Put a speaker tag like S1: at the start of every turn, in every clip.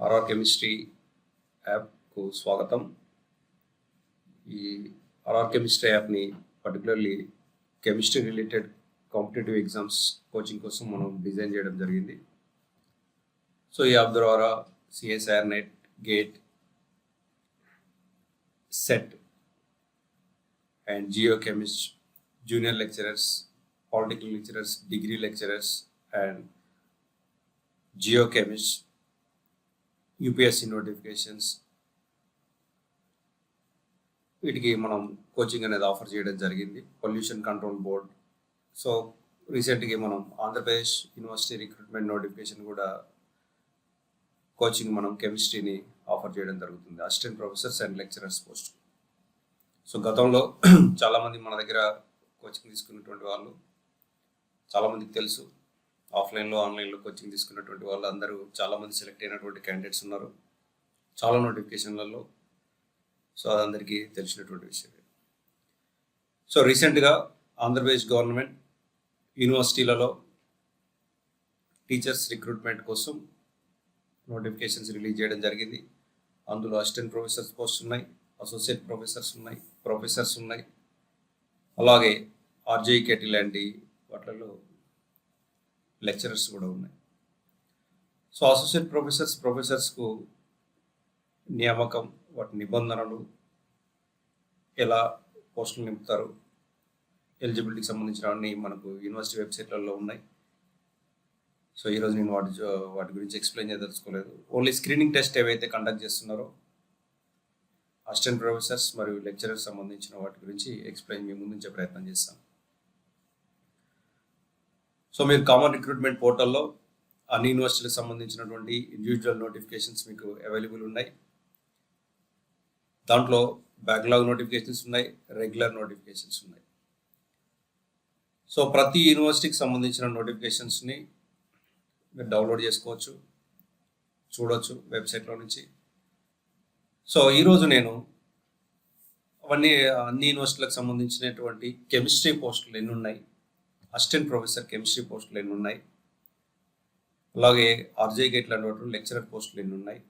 S1: RR chemistry యాప్కు స్వాగతం. ఈ ఆర్ఆర్ కెమిస్ట్రీ యాప్ని particularly chemistry related competitive exams coaching కోసం మనం డిజైన్ చేయడం జరిగింది. సో ఈ యాప్ ద్వారా CSR NET, GATE, SET and geochemist, junior lecturers, political lecturers, degree lecturers and geochemist, UPSC notifications, వీటికి మనం కోచింగ్ అనేది ఆఫర్ చేయడం జరిగింది. Pollution control board. సో రీసెంట్గా మనం ఆంధ్రప్రదేశ్ యూనివర్సిటీ రిక్రూట్మెంట్ నోటిఫికేషన్ కూడా కోచింగ్ మనం కెమిస్ట్రీని ఆఫర్ చేయడం జరుగుతుంది, assistant professors and lecturers post. So గతంలో చాలామంది మన దగ్గర కోచింగ్ తీసుకున్నటువంటి వాళ్ళు చాలామందికి తెలుసు. ఆఫ్లైన్లో, ఆన్లైన్లో కోచింగ్ తీసుకున్నటువంటి వాళ్ళు అందరూ చాలామంది సెలెక్ట్ అయినటువంటి క్యాండిడేట్స్ ఉన్నారు చాలా నోటిఫికేషన్లలో. సో అది అందరికీ తెలిసినటువంటి విషయమే. సో రీసెంట్గా ఆంధ్రప్రదేశ్ గవర్నమెంట్ యూనివర్సిటీలలో టీచర్స్ రిక్రూట్మెంట్ కోసం నోటిఫికేషన్స్ రిలీజ్ చేయడం జరిగింది. అందులో అసిస్టెంట్ ప్రొఫెసర్స్ పోస్ట్ ఉన్నాయి, అసోసియేట్ ప్రొఫెసర్స్ ఉన్నాయి, ప్రొఫెసర్స్ ఉన్నాయి, అలాగే ఆర్జేఈకేటీ లాంటి వాటిల్లో లెక్చరర్స్ కూడా ఉన్నాయి. సో అసోసియేట్ ప్రొఫెసర్స్కు నియామకం, వాటి నిబంధనలు, ఎలా పోస్టులు నింపుతారు, ఎలిజిబిలిటీకి సంబంధించినవన్నీ మనకు యూనివర్సిటీ వెబ్సైట్లలో ఉన్నాయి. సో ఈరోజు నేను వాటి గురించి ఎక్స్ప్లెయిన్ చేయదలుచుకోలేదు. ఓన్లీ స్క్రీనింగ్ టెస్ట్ ఏవైతే కండక్ట్ చేస్తున్నారో అసిస్టెంట్ ప్రొఫెసర్స్ మరియు లెక్చరర్స్ సంబంధించిన వాటి గురించి ఎక్స్ప్లెయిన్ మీ ముందుంచే ప్రయత్నం చేస్తాను. సో మీరు కామన్ రిక్రూట్మెంట్ పోర్టల్లో అన్ని యూనివర్సిటీలకు సంబంధించినటువంటి ఇండివిజువల్ నోటిఫికేషన్స్ మీకు అవైలబుల్ ఉన్నాయి. దాంట్లో బ్యాక్లాగ్ నోటిఫికేషన్స్ ఉన్నాయి, రెగ్యులర్ నోటిఫికేషన్స్ ఉన్నాయి. సో ప్రతి యూనివర్సిటీకి సంబంధించిన నోటిఫికేషన్స్ని మీరు డౌన్లోడ్ చేసుకోవచ్చు, చూడవచ్చు వెబ్సైట్లో నుంచి. సో ఈరోజు నేను అన్ని యూనివర్సిటీలకు సంబంధించినటువంటి కెమిస్ట్రీ పోస్టులు ఎన్ని ఉన్నాయి, అసిస్టెంట్ ప్రొఫెసర్ కెమిస్ట్రీ పోస్టులు ఎన్ని ఉన్నాయి, అలాగే ఆర్జేఈకేటీ లాంటి లెక్చరర్ పోస్టులు ఎన్ని ఉన్నాయి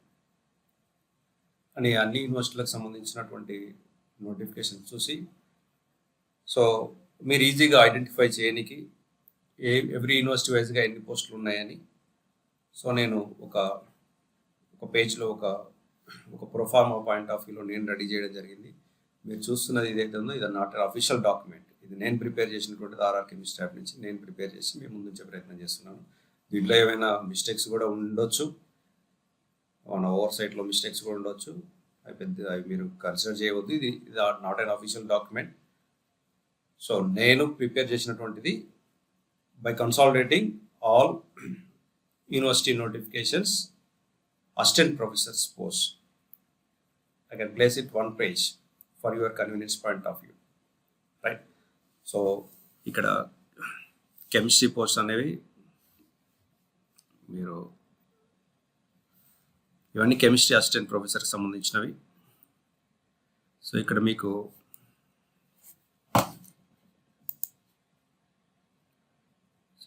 S1: అని అన్ని యూనివర్సిటీలకు సంబంధించినటువంటి నోటిఫికేషన్ చూసి, సో మీరు ఈజీగా ఐడెంటిఫై చేయడానికి ఎవ్రీ యూనివర్సిటీ వైజ్గా ఎన్ని పోస్టులు ఉన్నాయని, సో నేను ఒక పేజ్లో ఒక ప్రొఫార్మా పాయింట్ ఆఫ్ వ్యూలో నేను రెడీ చేయడం జరిగింది. మీరు చూస్తున్నది ఇదైతే ఉందో ఇది నాట్ అఫీషియల్ డాక్యుమెంట్. ఇది నేను ప్రిపేర్ చేసినటువంటి ఆర్ఆర్ కెమిస్ట్రీ యాప్ నుంచి నేను ప్రిపేర్ చేసి మీ ముందు ఉంచే ప్రయత్నం చేస్తున్నాను. దీంట్లో ఏమైనా మిస్టేక్స్ కూడా ఉండొచ్చు, మన ఓవర్ సైట్లో మిస్టేక్స్ కూడా ఉండొచ్చు. అవి మీరు కన్సిడర్ చేయవద్దు. ఇది not an official document. So నేను ప్రిపేర్ చేసినటువంటిది by consolidating all university notifications, assistant professors post. I can place it one page for your convenience point of view, right? So ఇక్కడ కెమిస్ట్రీ పోస్ట్ అనేవి మీరు ఇవన్నీ chemistry assistant ప్రొఫెసర్కి సంబంధించినవి. So ఇక్కడ మీకు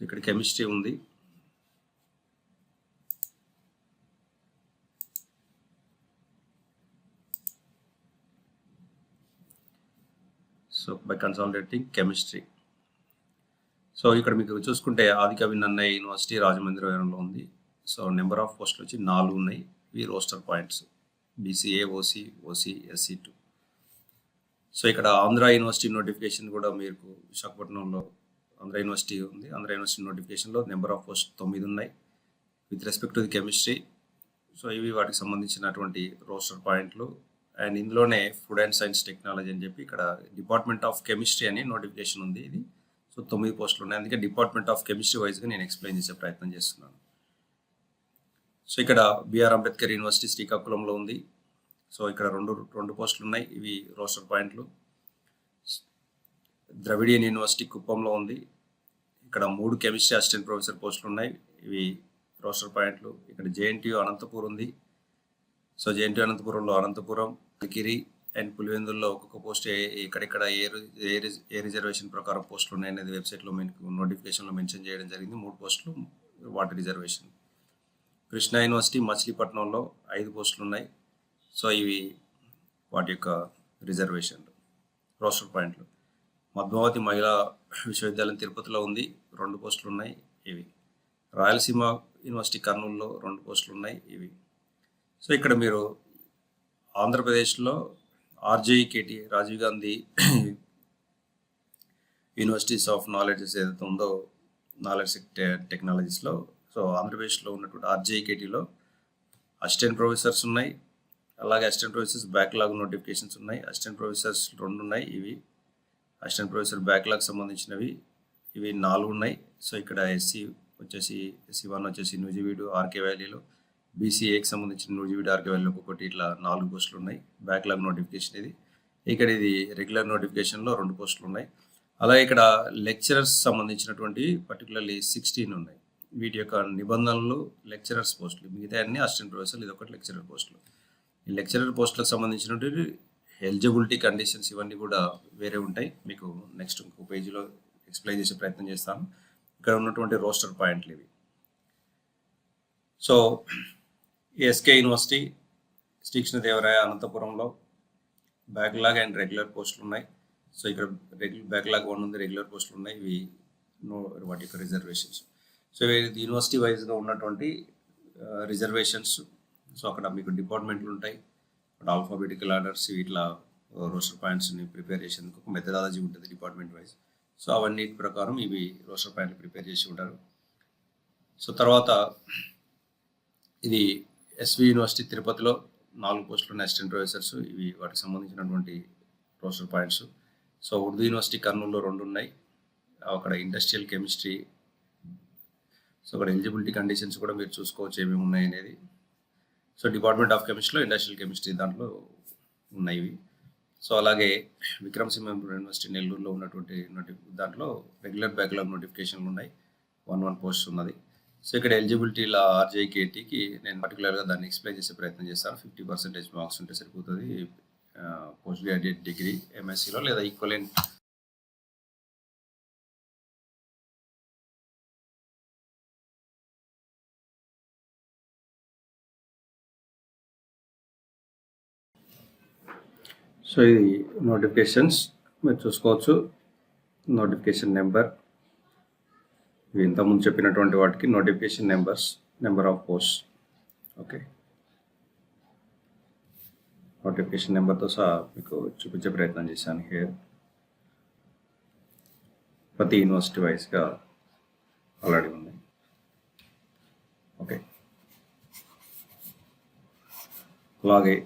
S1: ఇక్కడ కెమిస్ట్రీ ఉంది. So by consolidating chemistry. So ఇక్కడ మీకు చూసుకుంటే ఆదికవి నన్నయ్య యూనివర్సిటీ రాజమండ్రిలో ఉంది. సో నెంబర్ ఆఫ్ పోస్టులు వచ్చి 4 ఉన్నాయి. ఇవి roster points, BCA, OC, SC2. So ఇక్కడ ఆంధ్ర యూనివర్సిటీ నోటిఫికేషన్ కూడా మీకు విశాఖపట్నంలో ఆంధ్ర యూనివర్సిటీ ఉంది. ఆంధ్ర యూనివర్సిటీ నోటిఫికేషన్లో నెంబర్ ఆఫ్ పోస్ట్ 9 ఉన్నాయి with respect to the chemistry. So ఇవి వాటికి సంబంధించినటువంటి రోస్టర్ పాయింట్లు. అండ్ ఇందులోనే ఫుడ్ అండ్ సైన్స్ టెక్నాలజీ అని చెప్పి ఇక్కడ డిపార్ట్మెంట్ ఆఫ్ కెమిస్ట్రీ అని నోటిఫికేషన్ ఉంది. ఇది సో 9 పోస్టులు ఉన్నాయి. అందుకే డిపార్ట్మెంట్ ఆఫ్ కెమిస్ట్రీ వైజ్గా నేను ఎక్స్ప్లెయిన్ చేసే ప్రయత్నం చేస్తున్నాను. సో ఇక్కడ బిఆర్ అంబేద్కర్ యూనివర్సిటీ శ్రీకాకుళంలో ఉంది. సో ఇక్కడ రెండు పోస్టులు ఉన్నాయి. ఇవి రోస్టర్ పాయింట్లు. ద్రవిడియన్ యూనివర్సిటీ కుప్పంలో ఉంది. ఇక్కడ 3 కెమిస్ట్రీ అసిస్టెంట్ ప్రొఫెసర్ పోస్టులు ఉన్నాయి. ఇవి రోస్టర్ పాయింట్లు. ఇక్కడ జేఎన్టీయూ అనంతపూర్ ఉంది. సో జేఎన్టీయూ అనంతపురంలో అనంతపురం, కిరి అండ్ పులివెందుల్లో ఒక్కొక్క పోస్ట్ ఎక్కడెక్కడ ఏ రిజర్వేషన్ ప్రకారం పోస్టులు ఉన్నాయనేది వెబ్సైట్లో నోటిఫికేషన్లో మెన్షన్ చేయడం జరిగింది. 3 పోస్టులు వాటి రిజర్వేషన్. కృష్ణా యూనివర్సిటీ మచిలీపట్నంలో 5 పోస్టులు ఉన్నాయి. సో ఇవి వాటి యొక్క రిజర్వేషన్లు, రోస్టర్ పాయింట్లు. పద్మావతి మహిళా విశ్వవిద్యాలయం తిరుపతిలో ఉంది, 2 పోస్టులు ఉన్నాయి ఇవి. రాయలసీమ యూనివర్సిటీ కర్నూలులో 2 పోస్టులు ఉన్నాయి ఇవి. సో ఇక్కడ మీరు ఆంధ్రప్రదేశ్లో ఆర్జేఈకేటీ Rajiv Gandhi universities of knowledges ఏదైతే ఉందో నాలెడ్జ్ టెక్నాలజీస్లో, సో ఆంధ్రప్రదేశ్లో ఉన్నటువంటి ఆర్జేఈకేటీలో అసిస్టెంట్ ప్రొఫెసర్స్ ఉన్నాయి, అలాగే అసిస్టెంట్ ప్రొఫెసర్స్ బ్యాక్లాగ్ నోటిఫికేషన్స్ ఉన్నాయి. అసిస్టెంట్ ప్రొఫెసర్స్ 2 ఉన్నాయి ఇవి. అసిస్టెంట్ ప్రొఫెసర్ బ్యాక్లాగ్ సంబంధించినవి ఇవి 4 ఉన్నాయి. సో ఇక్కడ ఎస్సీ వచ్చేసి ఎస్సీ1 వచ్చేసి నూజివీడు ఆర్కే వ్యాలీలో, బీసీఏకి సంబంధించిన నూజివీడు ఆర్కే వ్యాలీలో ఒక్కొక్కటి ఇట్లా 4 పోస్టులు ఉన్నాయి. బ్యాక్లాగ్ నోటిఫికేషన్ ఇది. ఇక్కడ ఇది రెగ్యులర్ నోటిఫికేషన్లో 2 పోస్టులు ఉన్నాయి. అలాగే ఇక్కడ లెక్చరర్స్ సంబంధించినటువంటి పర్టికులర్లీ 16 ఉన్నాయి. వీటి యొక్క నిబంధనలు లెక్చరర్స్ పోస్టులు, మిగతా అన్ని అసిస్టెంట్ ప్రొఫెసర్లు, ఇది ఒకటి లెక్చరర్ పోస్టులు. ఈ లెక్చరర్ పోస్టులకు సంబంధించినటువంటి ఎలిజిబిలిటీ కండిషన్స్ ఇవన్నీ కూడా వేరే ఉంటాయి. మీకు నెక్స్ట్ ఇంకో పేజీలో ఎక్స్ప్లెయిన్ చేసే ప్రయత్నం చేస్తాను. ఇక్కడ ఉన్నటువంటి రోస్టర్ పాయింట్లు ఇవి. So SK university Shri Krishnadevaraya అనంతపురంలో బ్యాక్లాగ్ అండ్ రెగ్యులర్ పోస్టులు ఉన్నాయి. సో ఇక్కడ బ్యాక్లాగ్ 1 ఉంది, రెగ్యులర్ పోస్టులు ఉన్నాయి ఇవి. వాటి యొక్క రిజర్వేషన్స్. సో ఇది యూనివర్సిటీ వైజ్గా ఉన్నటువంటి రిజర్వేషన్స్. సో అక్కడ మీకు డిపార్ట్మెంట్లు ఉంటాయి, ఆల్ఫాబెటికల్ ఆర్డర్స్, ఇట్లా రోస్టర్ పాయింట్స్ని ప్రిపేర్ చేసేందుకు ఒక మెథడాలజీ ఉంటుంది డిపార్ట్మెంట్ వైజ్. సో అవన్నీ ప్రకారం ఇవి రోస్టర్ పాయింట్లు ప్రిపేర్ చేసి ఉంటారు. సో తర్వాత ఇది ఎస్వి యూనివర్సిటీ తిరుపతిలో 4 పోస్టులు ఉన్న అసిస్టెంట్ ప్రొఫెసర్స్, ఇవి వాటికి సంబంధించినటువంటి roster points. So Urdu university కర్నూలులో 2 ఉన్నాయి, అక్కడ ఇండస్ట్రియల్ కెమిస్ట్రీ. సో అక్కడ ఎలిజిబిలిటీ కండిషన్స్ కూడా మీరు చూసుకోవచ్చు ఏమేమి ఉన్నాయి అనేది. సో డిపార్ట్మెంట్ ఆఫ్ కెమిస్ట్రీలో ఇండస్ట్రియల్ కెమిస్ట్రీ దాంట్లో ఉన్నాయి. సో అలాగే విక్రమసింహపురం యూనివర్సిటీ నెల్లూరులో ఉన్నటువంటి దాంట్లో రెగ్యులర్ బ్యాక్లాగ్ నోటిఫికేషన్లు ఉన్నాయి, 1 పోస్ట్ ఉన్నది. సో ఇక్కడ ఎలిజిబిలిటీలో ఆర్జేకేటీకి నేను పర్టికులర్గా దాన్ని ఎక్స్ప్లెయిన్ చేసే ప్రయత్నం చేస్తాను. 50% మార్క్స్ ఉంటే సరిపోతుంది. పోస్ట్ గ్రాడ్యుయేట్ డిగ్రీ ఎంఎస్సీలో లేదా ఈక్వలెంట్ సో ఇది నోటిఫికేషన్స్ మీరు చూసుకోవచ్చు. నోటిఫికేషన్ నెంబర్, ఇవి ఇంతకుముందు చెప్పినటువంటి వాటికి notification numbers, number of post. Okay, notification నెంబర్తో సహా మీకు చూపించే ప్రయత్నం చేశాను. హియర్ ప్రతి యూనివర్సిటీ వైజ్గా ఆల్రెడీ ఉంది. ఓకే, అలాగే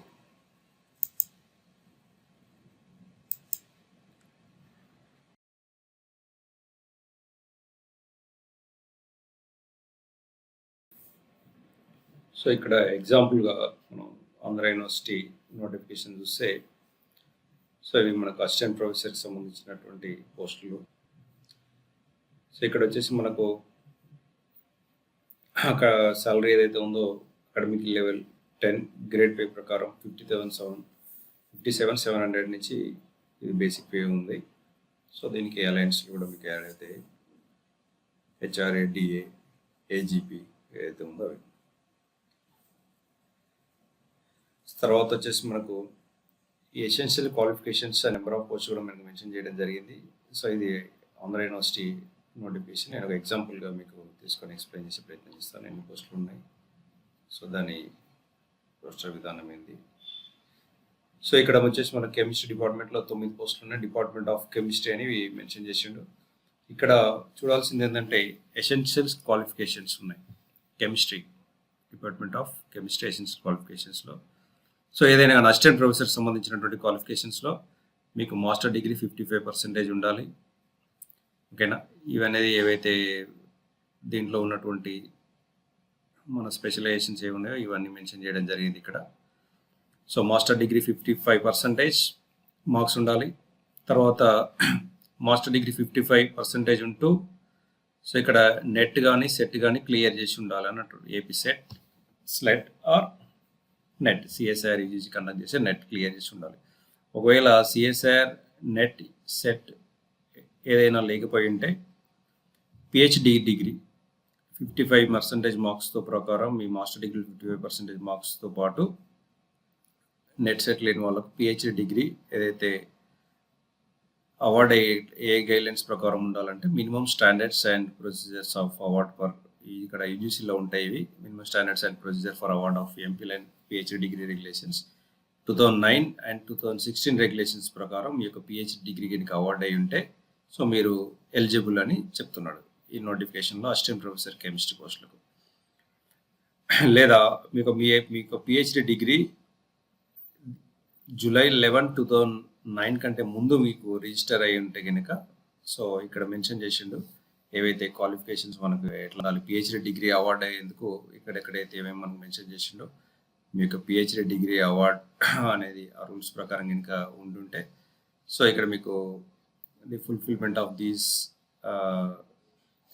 S1: సో ఇక్కడ ఎగ్జాంపుల్గా మనం ఆంధ్ర యూనివర్సిటీ నోటిఫికేషన్ చూస్తే, సో ఇవి మనకు అసిస్టెంట్ ప్రొఫెసర్కి సంబంధించినటువంటి పోస్టులు. సో ఇక్కడ వచ్చేసి మనకు అక్కడ సాలరీ ఏదైతే ఉందో అకాడమిక్ లెవెల్ 10 గ్రేడ్ పే ప్రకారం 57,700 నుంచి ఇది బేసిక్ పే ఉంది. సో దీనికి అలయన్స్లు కూడా మీకు యాడ్ అయితే హెచ్ఆర్ఏ, డిఏ, ఏజీపీ ఏదైతే ఉందో అవి. తర్వాత వచ్చేసి మనకు ఈ essential qualifications number of post కూడా మనకు మెన్షన్ చేయడం జరిగింది. సో ఇది ఆంధ్ర యూనివర్సిటీ నోటిఫికేషన్. నేను ఒక ఎగ్జాంపుల్గా మీకు తీసుకొని ఎక్స్ప్లెయిన్ చేసే ప్రయత్నం చేస్తాను. ఎన్ని పోస్టులు ఉన్నాయి, సో దాని రోస్టర్ విధానం ఏంది. సో ఇక్కడ వచ్చేసి మన కెమిస్ట్రీ డిపార్ట్మెంట్లో 9 పోస్టులు ఉన్నాయి. డిపార్ట్మెంట్ ఆఫ్ కెమిస్ట్రీ అని మెన్షన్ చేసిండు. ఇక్కడ చూడాల్సింది ఏంటంటే ఎసెన్షియల్స్ క్వాలిఫికేషన్స్ ఉన్నాయి chemistry, department of chemistry essential క్వాలిఫికేషన్స్లో. సో ఏదైనా కానీ అసిస్టెంట్ ప్రొఫెసర్ సంబంధించినటువంటి క్వాలిఫికేషన్స్లో మీకు మాస్టర్ డిగ్రీ 55% ఉండాలి. ఓకేనా, ఇవనేది ఏవైతే దీంట్లో ఉన్నటువంటి మన స్పెషలైజేషన్స్ ఏమి ఉన్నాయో ఇవన్నీ మెన్షన్ చేయడం జరిగింది ఇక్కడ. సో మాస్టర్ డిగ్రీ 55% మార్క్స్ ఉండాలి. తర్వాత మాస్టర్ డిగ్రీ 55% ఉంటూ సో ఇక్కడ నెట్ కానీ సెట్ కానీ క్లియర్ చేసి ఉండాలి అన్నట్టు. AP SET, SLET or NET, CSR UGC conduct చేసి నెట్ క్లియర్ చేసి ఉండాలి. ఒకవేళ సిఎస్ఆర్, నెట్, సెట్ ఏదైనా లేకపోయి ఉంటే పిహెచ్డి డిగ్రీ 55% మార్క్స్తో ప్రకారం మీ మాస్టర్ డిగ్రీ 55% మార్క్స్తో పాటు నెట్ సెట్ లేని వాళ్ళకు పిహెచ్డి డిగ్రీ ఏదైతే అవార్డ్ ఏ గైడ్లైన్స్ ప్రకారం ఉండాలంటే minimum standards and procedures of award for ఇక్కడ యూజీసీలో ఉంటాయి ఇవి minimum standards and procedure for award of MPhil and PhD degree regulations 2009 and 2016 regulations ప్రకారం మీ యొక్క పిహెచ్డి డిగ్రీ కనుక అవార్డ్ అయి ఉంటే సో మీరు ఎలిజిబుల్ అని చెప్తున్నాడు ఈ నోటిఫికేషన్లో అసిస్టెంట్ ప్రొఫెసర్ కెమిస్ట్రీ పోస్టులకు. లేదా మీకు పిహెచ్డి డిగ్రీ July 11, 2009 కంటే ముందు మీకు రిజిస్టర్ అయి ఉంటే కనుక సో ఇక్కడ మెన్షన్ చేసిండు ఏవైతే క్వాలిఫికేషన్స్ మనకు ఎట్లా పిహెచ్డి డిగ్రీ అవార్డ్ అయ్యేందుకు ఇక్కడెక్కడైతే ఏమేమి మనకు మెన్షన్ చేసిండో మీ యొక్క పిహెచ్డి డిగ్రీ అవార్డ్ అనేది ఆ రూల్స్ ప్రకారం కనుక ఉంటుంటే సో ఇక్కడ మీకు the fulfilment of these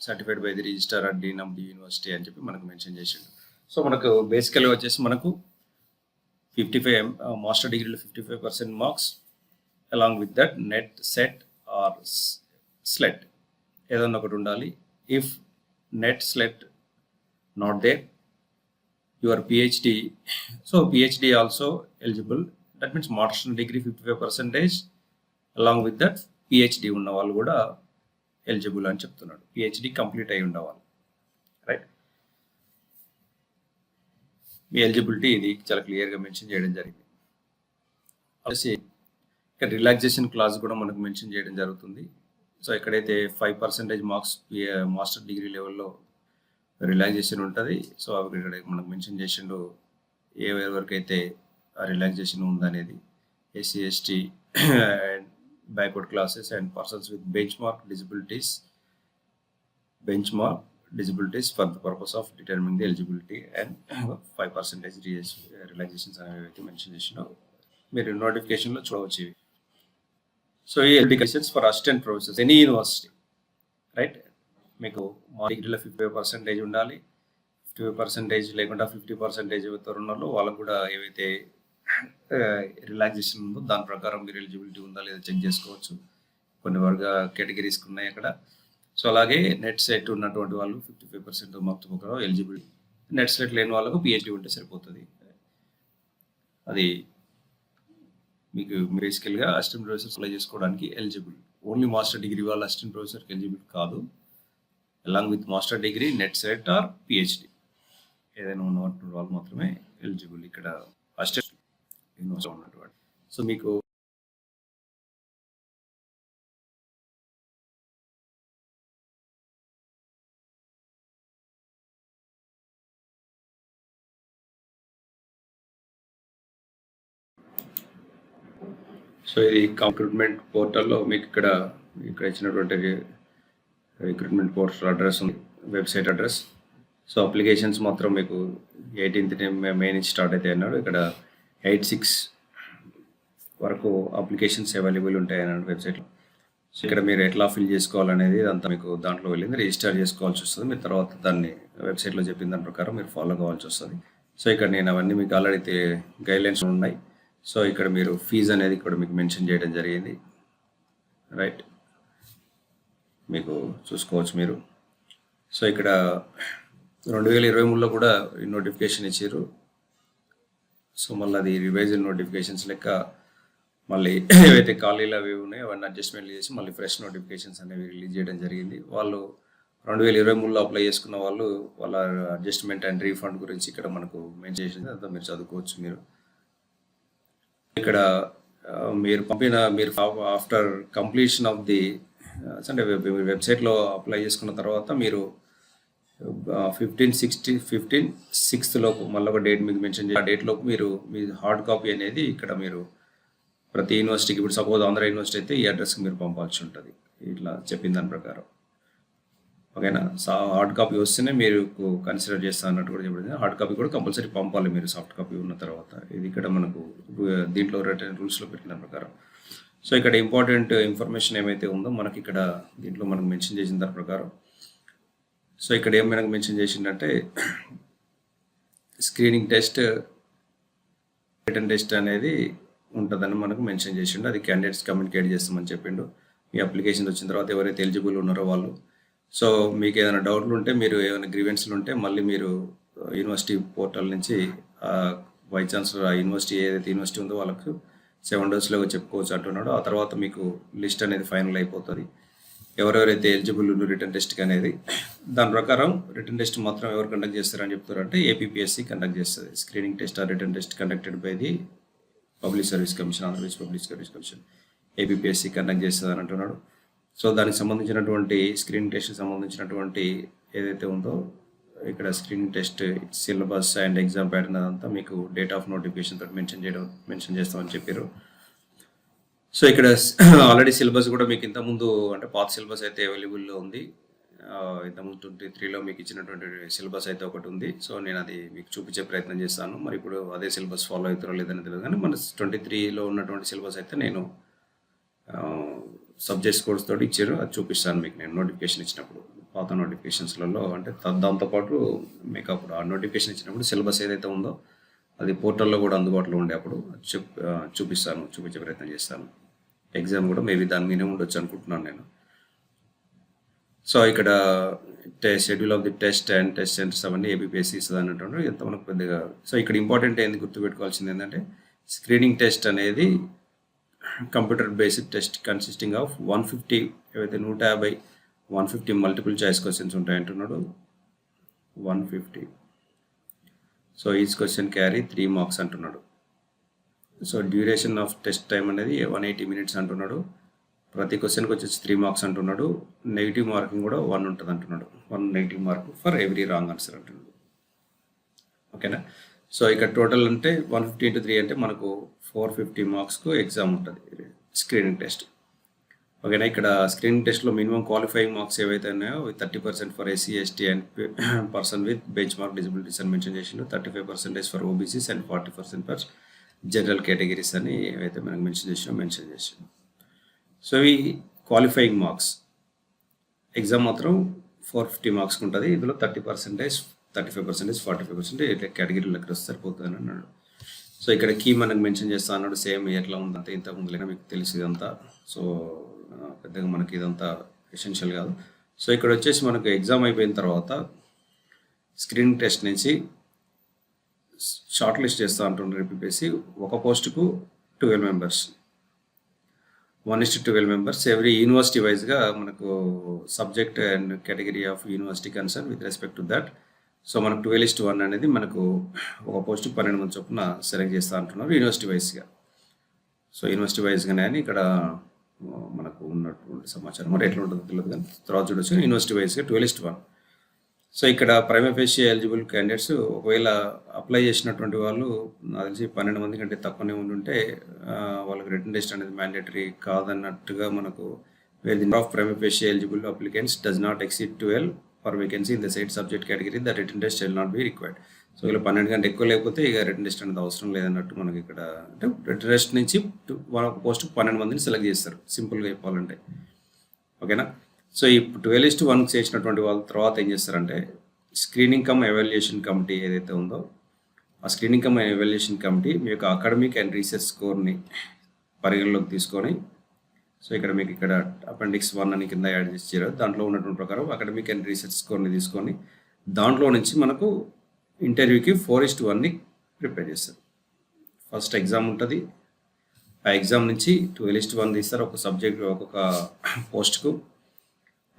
S1: certified by the register and dean of the university అని చెప్పి మనకు మెన్షన్ చేసిండు. సో మనకు బేసికల్గా వచ్చేసి మనకు 55 మాస్టర్ డిగ్రీలో 55% marks along with that NET SET or SLET ఏదన్నా ఒకటి ఉండాలి. If NET SLET not there your PhD so PhD also eligible. That means master degree 55% along with that PhD ఉన్న వాళ్ళు కూడా ఎలిజిబుల్ అని చెప్తున్నాడు. పిహెచ్డి కంప్లీట్ అయి ఉండవాలి రైట్. మీ eligibility ఇది చాలా క్లియర్గా మెన్షన్ చేయడం జరిగింది. ఇక్కడ రిలాక్సేషన్ క్లాస్ కూడా మనకు మెన్షన్ చేయడం జరుగుతుంది. సో ఎక్కడైతే 5% మార్క్స్ మాస్టర్ డిగ్రీ లెవెల్లో రిలాక్సేషన్ ఉంటుంది సో అవి ఇక్కడ మనకు మెన్షన్ చేసిండు ఎవరికైతే ఆ రిలాక్సేషన్ ఉందనేది SC ST and backward classes and persons with benchmark disabilities for the purpose of determining the eligibility and 5% relaxations అనేవి మెన్షన్ చేసినా మీరు నోటిఫికేషన్లో చూడవచ్చు ఇవి. సో ఈ eligibilities for assistant professors any university right. మీకు మా డిగ్రీలో 55% ఉండాలి. 55% లేకుండా 50% ఉన్న వాళ్ళకు కూడా ఏవైతే రిలాక్సేషన్ ఉందో దాని ప్రకారం మీరు ఎలిజిబిలిటీ ఉందా లేదా చెక్ చేసుకోవచ్చు. కొన్ని వర్గ కేటగిరీస్కి ఉన్నాయి అక్కడ. సో అలాగే నెట్ సెట్ ఉన్నటువంటి వాళ్ళు 55% మార్క్స్ ప్రకారం ఎలిజిబిలిటీ. నెట్ సెట్ లేని వాళ్ళకు పిహెచ్డి ఉంటే సరిపోతుంది. అది మీకు బేసికల్గా అసిస్టెంట్ ప్రొఫెసర్ అప్లై చేసుకోవడానికి ఎలిజిబుల్. ఓన్లీ మాస్టర్ డిగ్రీ వాళ్ళు అసిస్టెంట్ ప్రొఫెసర్కి ఎలిజిబుల్ కాదు. Along with master degree net SET are PhD ఏదైనా ఉన్నటువంటి వాళ్ళు మాత్రమే ఎలిజిబుల్ ఇక్కడ అసిస్టెంట్ ఉన్నటువంటి. సో మీకు సో ఇది రిక్రూట్మెంట్ పోర్టల్లో మీకు ఇక్కడ ఇచ్చినటువంటి రిక్రూట్మెంట్ పోర్టల్ అడ్రస్ ఉంది, వెబ్సైట్ అడ్రస్. సో అప్లికేషన్స్ మాత్రం మీకు 18th మే నుంచి స్టార్ట్ అవుతాయి అన్నాడు. ఇక్కడ 8/6 వరకు అప్లికేషన్స్ అవైలబుల్ ఉంటాయి అన్నాడు వెబ్సైట్లో. సో ఇక్కడ మీరు ఎట్లా ఫిల్ చేసుకోవాలనేది అంతా మీకు దాంట్లో వెళ్ళింది. రిజిస్టర్ చేసుకోవాల్సి వస్తుంది. మీరు తర్వాత దాన్ని వెబ్సైట్లో చెప్పిన దాని ప్రకారం మీరు ఫాలో కావాల్సి వస్తుంది. సో ఇక్కడ నేను అవన్నీ మీకు ఆల్రెడీ గైడ్లైన్స్ ఉన్నాయి. సో ఇక్కడ మీరు ఫీజు అనేది ఇక్కడ మీకు మెన్షన్ చేయడం జరిగింది రైట్. మీకు చూసుకోవచ్చు మీరు. సో ఇక్కడ 2023లో కూడా నోటిఫికేషన్ ఇచ్చారు. సో మళ్ళీ అది రివైజ్డ్ నోటిఫికేషన్స్ లెక్క మళ్ళీ ఏవైతే ఖాళీలు అవి ఉన్నాయో అవన్నీ అడ్జస్ట్మెంట్లు చేసి మళ్ళీ ఫ్రెష్ నోటిఫికేషన్స్ అనేవి రిలీజ్ చేయడం జరిగింది. వాళ్ళు 2023లో అప్లై చేసుకున్న వాళ్ళు వాళ్ళ అడ్జస్ట్మెంట్ అండ్ రీఫండ్ గురించి ఇక్కడ మనకు మెన్షన్ చేసింది. అంతా మీరు చదువుకోవచ్చు. మీరు ఇక్కడ మీరు ఆఫ్టర్ కంప్లీషన్ ఆఫ్ ది అంటే వెబ్సైట్లో అప్లై చేసుకున్న తర్వాత మీరు 15/6 లోపు మళ్ళీ ఒక డేట్ మీకు మెన్షన్ చేయాలి. ఆ డేట్లోపు మీరు మీ హార్డ్ కాపీ అనేది ఇక్కడ మీరు ప్రతి యూనివర్సిటీకి, ఇప్పుడు సపోజ్ ఆంధ్ర యూనివర్సిటీ అయితే ఈ అడ్రస్కి మీరు పంపాల్సి ఉంటుంది ఇట్లా చెప్పిన దాని ప్రకారం. ఓకేనా. హార్డ్ కాపీ వస్తేనే మీరు కన్సిడర్ చేస్తా అన్నట్టు కూడా చెప్పబడింది. హార్డ్ కాపీ కూడా కంపల్సరీ పంపాలి మీరు సాఫ్ట్ కాపీ ఉన్న తర్వాత. ఇది ఇక్కడ మనకు దీంట్లో రూల్స్లో పెట్టిన ప్రకారం. సో ఇక్కడ ఇంపార్టెంట్ ఇన్ఫర్మేషన్ ఏమైతే ఉందో మనకి ఇక్కడ దీంట్లో మనకు మెన్షన్ చేసిన దాని ప్రకారం. సో ఇక్కడ ఏం మనకు మెన్షన్ చేసిందంటే స్క్రీనింగ్ టెస్ట్, రిటన్ టెస్ట్ అనేది ఉంటుందని మనకు మెన్షన్ చేసిండు. అది క్యాండిడేట్స్ కమ్యూనికేట్ చేస్తామని చెప్పిండు. మీ అప్లికేషన్ వచ్చిన తర్వాత ఎవరైతే ఎలిజిబుల్ ఉన్నారో వాళ్ళు సో మీకు ఏదైనా డౌట్లు ఉంటే, మీరు ఏమైనా గ్రీవెన్స్లు ఉంటే మళ్ళీ మీరు యూనివర్సిటీ పోర్టల్ నుంచి వైస్ ఛాన్సలర్ ఆ యూనివర్సిటీ ఏదైతే యూనివర్సిటీ ఉందో వాళ్ళకు 7 డేస్లో చెప్పుకోవచ్చు అంటున్నాడు. ఆ తర్వాత మీకు లిస్ట్ అనేది ఫైనల్ అయిపోతుంది, ఎవరెవరైతే ఎలిజిబుల్ రిటర్న్ టెస్ట్కి అనేది. దాని ప్రకారం రిటర్న్ టెస్ట్ మాత్రం ఎవరు కండక్ట్ చేస్తారని చెప్తారంటే ఏపీపీఎస్సీ కండక్ట్ చేస్తుంది. Screening test are return test conducted by the public service commission, Andhra Pradesh public service commission APPSC conduct చేస్తుంది అని అంటున్నాడు. సో దానికి సంబంధించినటువంటి స్క్రీనింగ్ టెస్ట్కి సంబంధించినటువంటి ఏదైతే ఉందో ఇక్కడ screening test syllabus and exam pattern అదంతా మీకు డేట్ ఆఫ్ నోటిఫికేషన్ తోటి మెన్షన్ చేస్తామని చెప్పారు. సో ఇక్కడ ఆల్రెడీ సిలబస్ కూడా మీకు ఇంతకుముందు అంటే పాత సిలబస్ అయితే అవైలబుల్లో ఉంది. ఇంతకుముందు 23లో మీకు ఇచ్చినటువంటి సిలబస్ అయితే ఒకటి ఉంది. సో నేను అది మీకు చూపించే ప్రయత్నం చేస్తాను. మరి ఇప్పుడు అదే సిలబస్ ఫాలో అవుతారో లేదని తెలియదు, కానీ మన 23లో ఉన్నటువంటి సిలబస్ అయితే నేను సబ్జెక్ట్స్ కోర్స్ తోటి ఇచ్చారు, అది చూపిస్తాను మీకు నేను నోటిఫికేషన్ ఇచ్చినప్పుడు. పాత నోటిఫికేషన్స్లలో అంటే దాంతోపాటు మీకు అప్పుడు ఆ నోటిఫికేషన్ ఇచ్చినప్పుడు సిలబస్ ఏదైతే ఉందో అది పోర్టల్లో కూడా అందుబాటులో ఉండే అప్పుడు చూపించే ప్రయత్నం చేస్తాను. ఎగ్జామ్ కూడా మేబీ దాని మీదే ఉండొచ్చు అనుకుంటున్నాను నేను. సో ఇక్కడ schedule of the test and test centres అవన్నీ ఏపీపీఎస్సీ ఇస్తుంది అని అంటున్నారు. ఎంత మనకు పెద్దగా. సో ఇక్కడ ఇంపార్టెంట్ ఏంది గుర్తుపెట్టుకోవాల్సింది ఏంటంటే స్క్రీనింగ్ టెస్ట్ అనేది computer based test consisting of 150 ఏవైతే 150 మల్టిపుల్ చాయిస్ క్వశ్చన్స్ ఉంటాయంటున్నాడు. 150. So each question carry 3 marks అంటున్నాడు. So duration of test time అనేది 180 మినిట్స్ అంటున్నాడు. ప్రతి క్వశ్చన్కి వచ్చేసి 3 మార్క్స్ అంటున్నాడు. నెగిటివ్ మార్కింగ్ కూడా 1 ఉంటుంది అంటున్నాడు. 1 negative mark for every wrong answer అంటున్నాడు. ఓకేనా. సో ఇక్కడ టోటల్ అంటే 150 into 3 అంటే మనకు 450 మార్క్స్కు ఎగ్జామ్ ఉంటుంది స్క్రీనింగ్ టెస్ట్. ఓకేనా. ఇక్కడ స్క్రీనింగ్ టెస్ట్లో మినిమం క్వాలిఫైయింగ్ మార్క్స్ ఏవైతే ఉన్నాయో 30% for SC ST and person with benchmark disabilities అని మెన్షన్ చేసిండు. 35% for OBCs and 40% for general categories అని ఏవైతే మనకు మెన్షన్ చేసాం. సో ఈ క్వాలిఫైయింగ్ మార్క్స్ ఎగ్జామ్ మాత్రం 450 మార్క్స్కి ఉంటుంది. ఇందులో 30%, 35%, 45% ఇట్లా కేటగిరీలు లెక్క సరిపోతుంది అన్నాడు. సో ఇక్కడ కీ మనకు మెన్షన్ చేస్తా అన్నాడు. సేమ్ ఎట్లా ఉందంటే ఇంత ముందులైనా మీకు తెలుసు ఇదంతా. సో పెద్దగా మనకి ఇదంతా ఎసెన్షియల్ కాదు. సో ఇక్కడ వచ్చేసి మనకు ఎగ్జామ్ అయిపోయిన తర్వాత స్క్రీనింగ్ టెస్ట్ నుంచి షార్ట్ లిస్ట్ చేస్తూ అంటున్నారు ఏపీపీఎస్సీ. ఒక పోస్టుకు 12 మెంబర్స్, 1:12 మెంబర్స్ ఎవ్రీ యూనివర్సిటీ వైజ్గా మనకు subject and category of university concern with respect to that. So మనకు 12:1 అనేది మనకు ఒక పోస్టుకు 12 మంది చొప్పున సెలెక్ట్ చేస్తూ అంటున్నారు యూనివర్సిటీ వైజ్గా. సో యూనివర్సిటీ వైజ్గానే అని ఇక్కడ మనకు ఉన్నటువంటి సమాచారం. మరి ఎట్లా ఉంటుందో తెలియదు, కానీ తర్వాత చూడొచ్చు. యూనివర్సిటీ వైజ్గా 12:1. సో ఇక్కడ ప్రైమా ఫేషియల్ ఎలిజిబుల్ క్యాండిడేట్స్ ఒకవేళ అప్లై చేసినటువంటి వాళ్ళు నాకు తెలిసి 12 మంది కంటే తక్కువనే ఉండుంటే వాళ్ళకి రిటన్ టెస్ట్ అనేది మ్యాండేటరీ కాదన్నట్టుగా మనకు of prima facial eligible applicants does not exceed 12 per vacancy in the said subject category, the written test shall not be required. So ఇలా 12 కంటే ఎక్కువ లేకపోతే ఇక రిటన్ టెస్ట్ అనేది అవసరం లేదన్నట్టు మనకి ఇక్కడ. అంటే రిటన్ టెస్ట్ నుంచి ఒక పోస్ట్ 12 మందిని సెలెక్ట్ చేస్తారు సింపుల్గా చెప్పాలంటే. ఓకేనా. సో ఈ 12:1 చేసినటువంటి వాళ్ళ తర్వాత ఏం చేస్తారంటే స్క్రీనింగ్ కమ్ ఎవాల్యుయేషన్ కమిటీ ఏదైతే ఉందో ఆ స్క్రీనింగ్ కమ్ ఎవాల్యుయేషన్ కమిటీ మీ యొక్క అకాడమిక్ అండ్ రీసెర్చ్ స్కోర్ని పరిగణలోకి తీసుకొని, సో ఇక్కడ మీకు ఇక్కడ అపెండిక్స్ 1 అని కింద యాడ్ చేసారు. దాంట్లో ఉన్నటువంటి ప్రకారం అకాడమిక్ అండ్ రీసెర్చ్ స్కోర్ని తీసుకొని దాంట్లో నుంచి మనకు ఇంటర్వ్యూకి 4:1ని ప్రిపేర్ చేస్తారు. ఫస్ట్ ఎగ్జామ్ ఉంటుంది. ఆ ఎగ్జామ్ నుంచి 12:1 తీస్తారు ఒక సబ్జెక్ట్ ఒక్కొక్క పోస్ట్కు.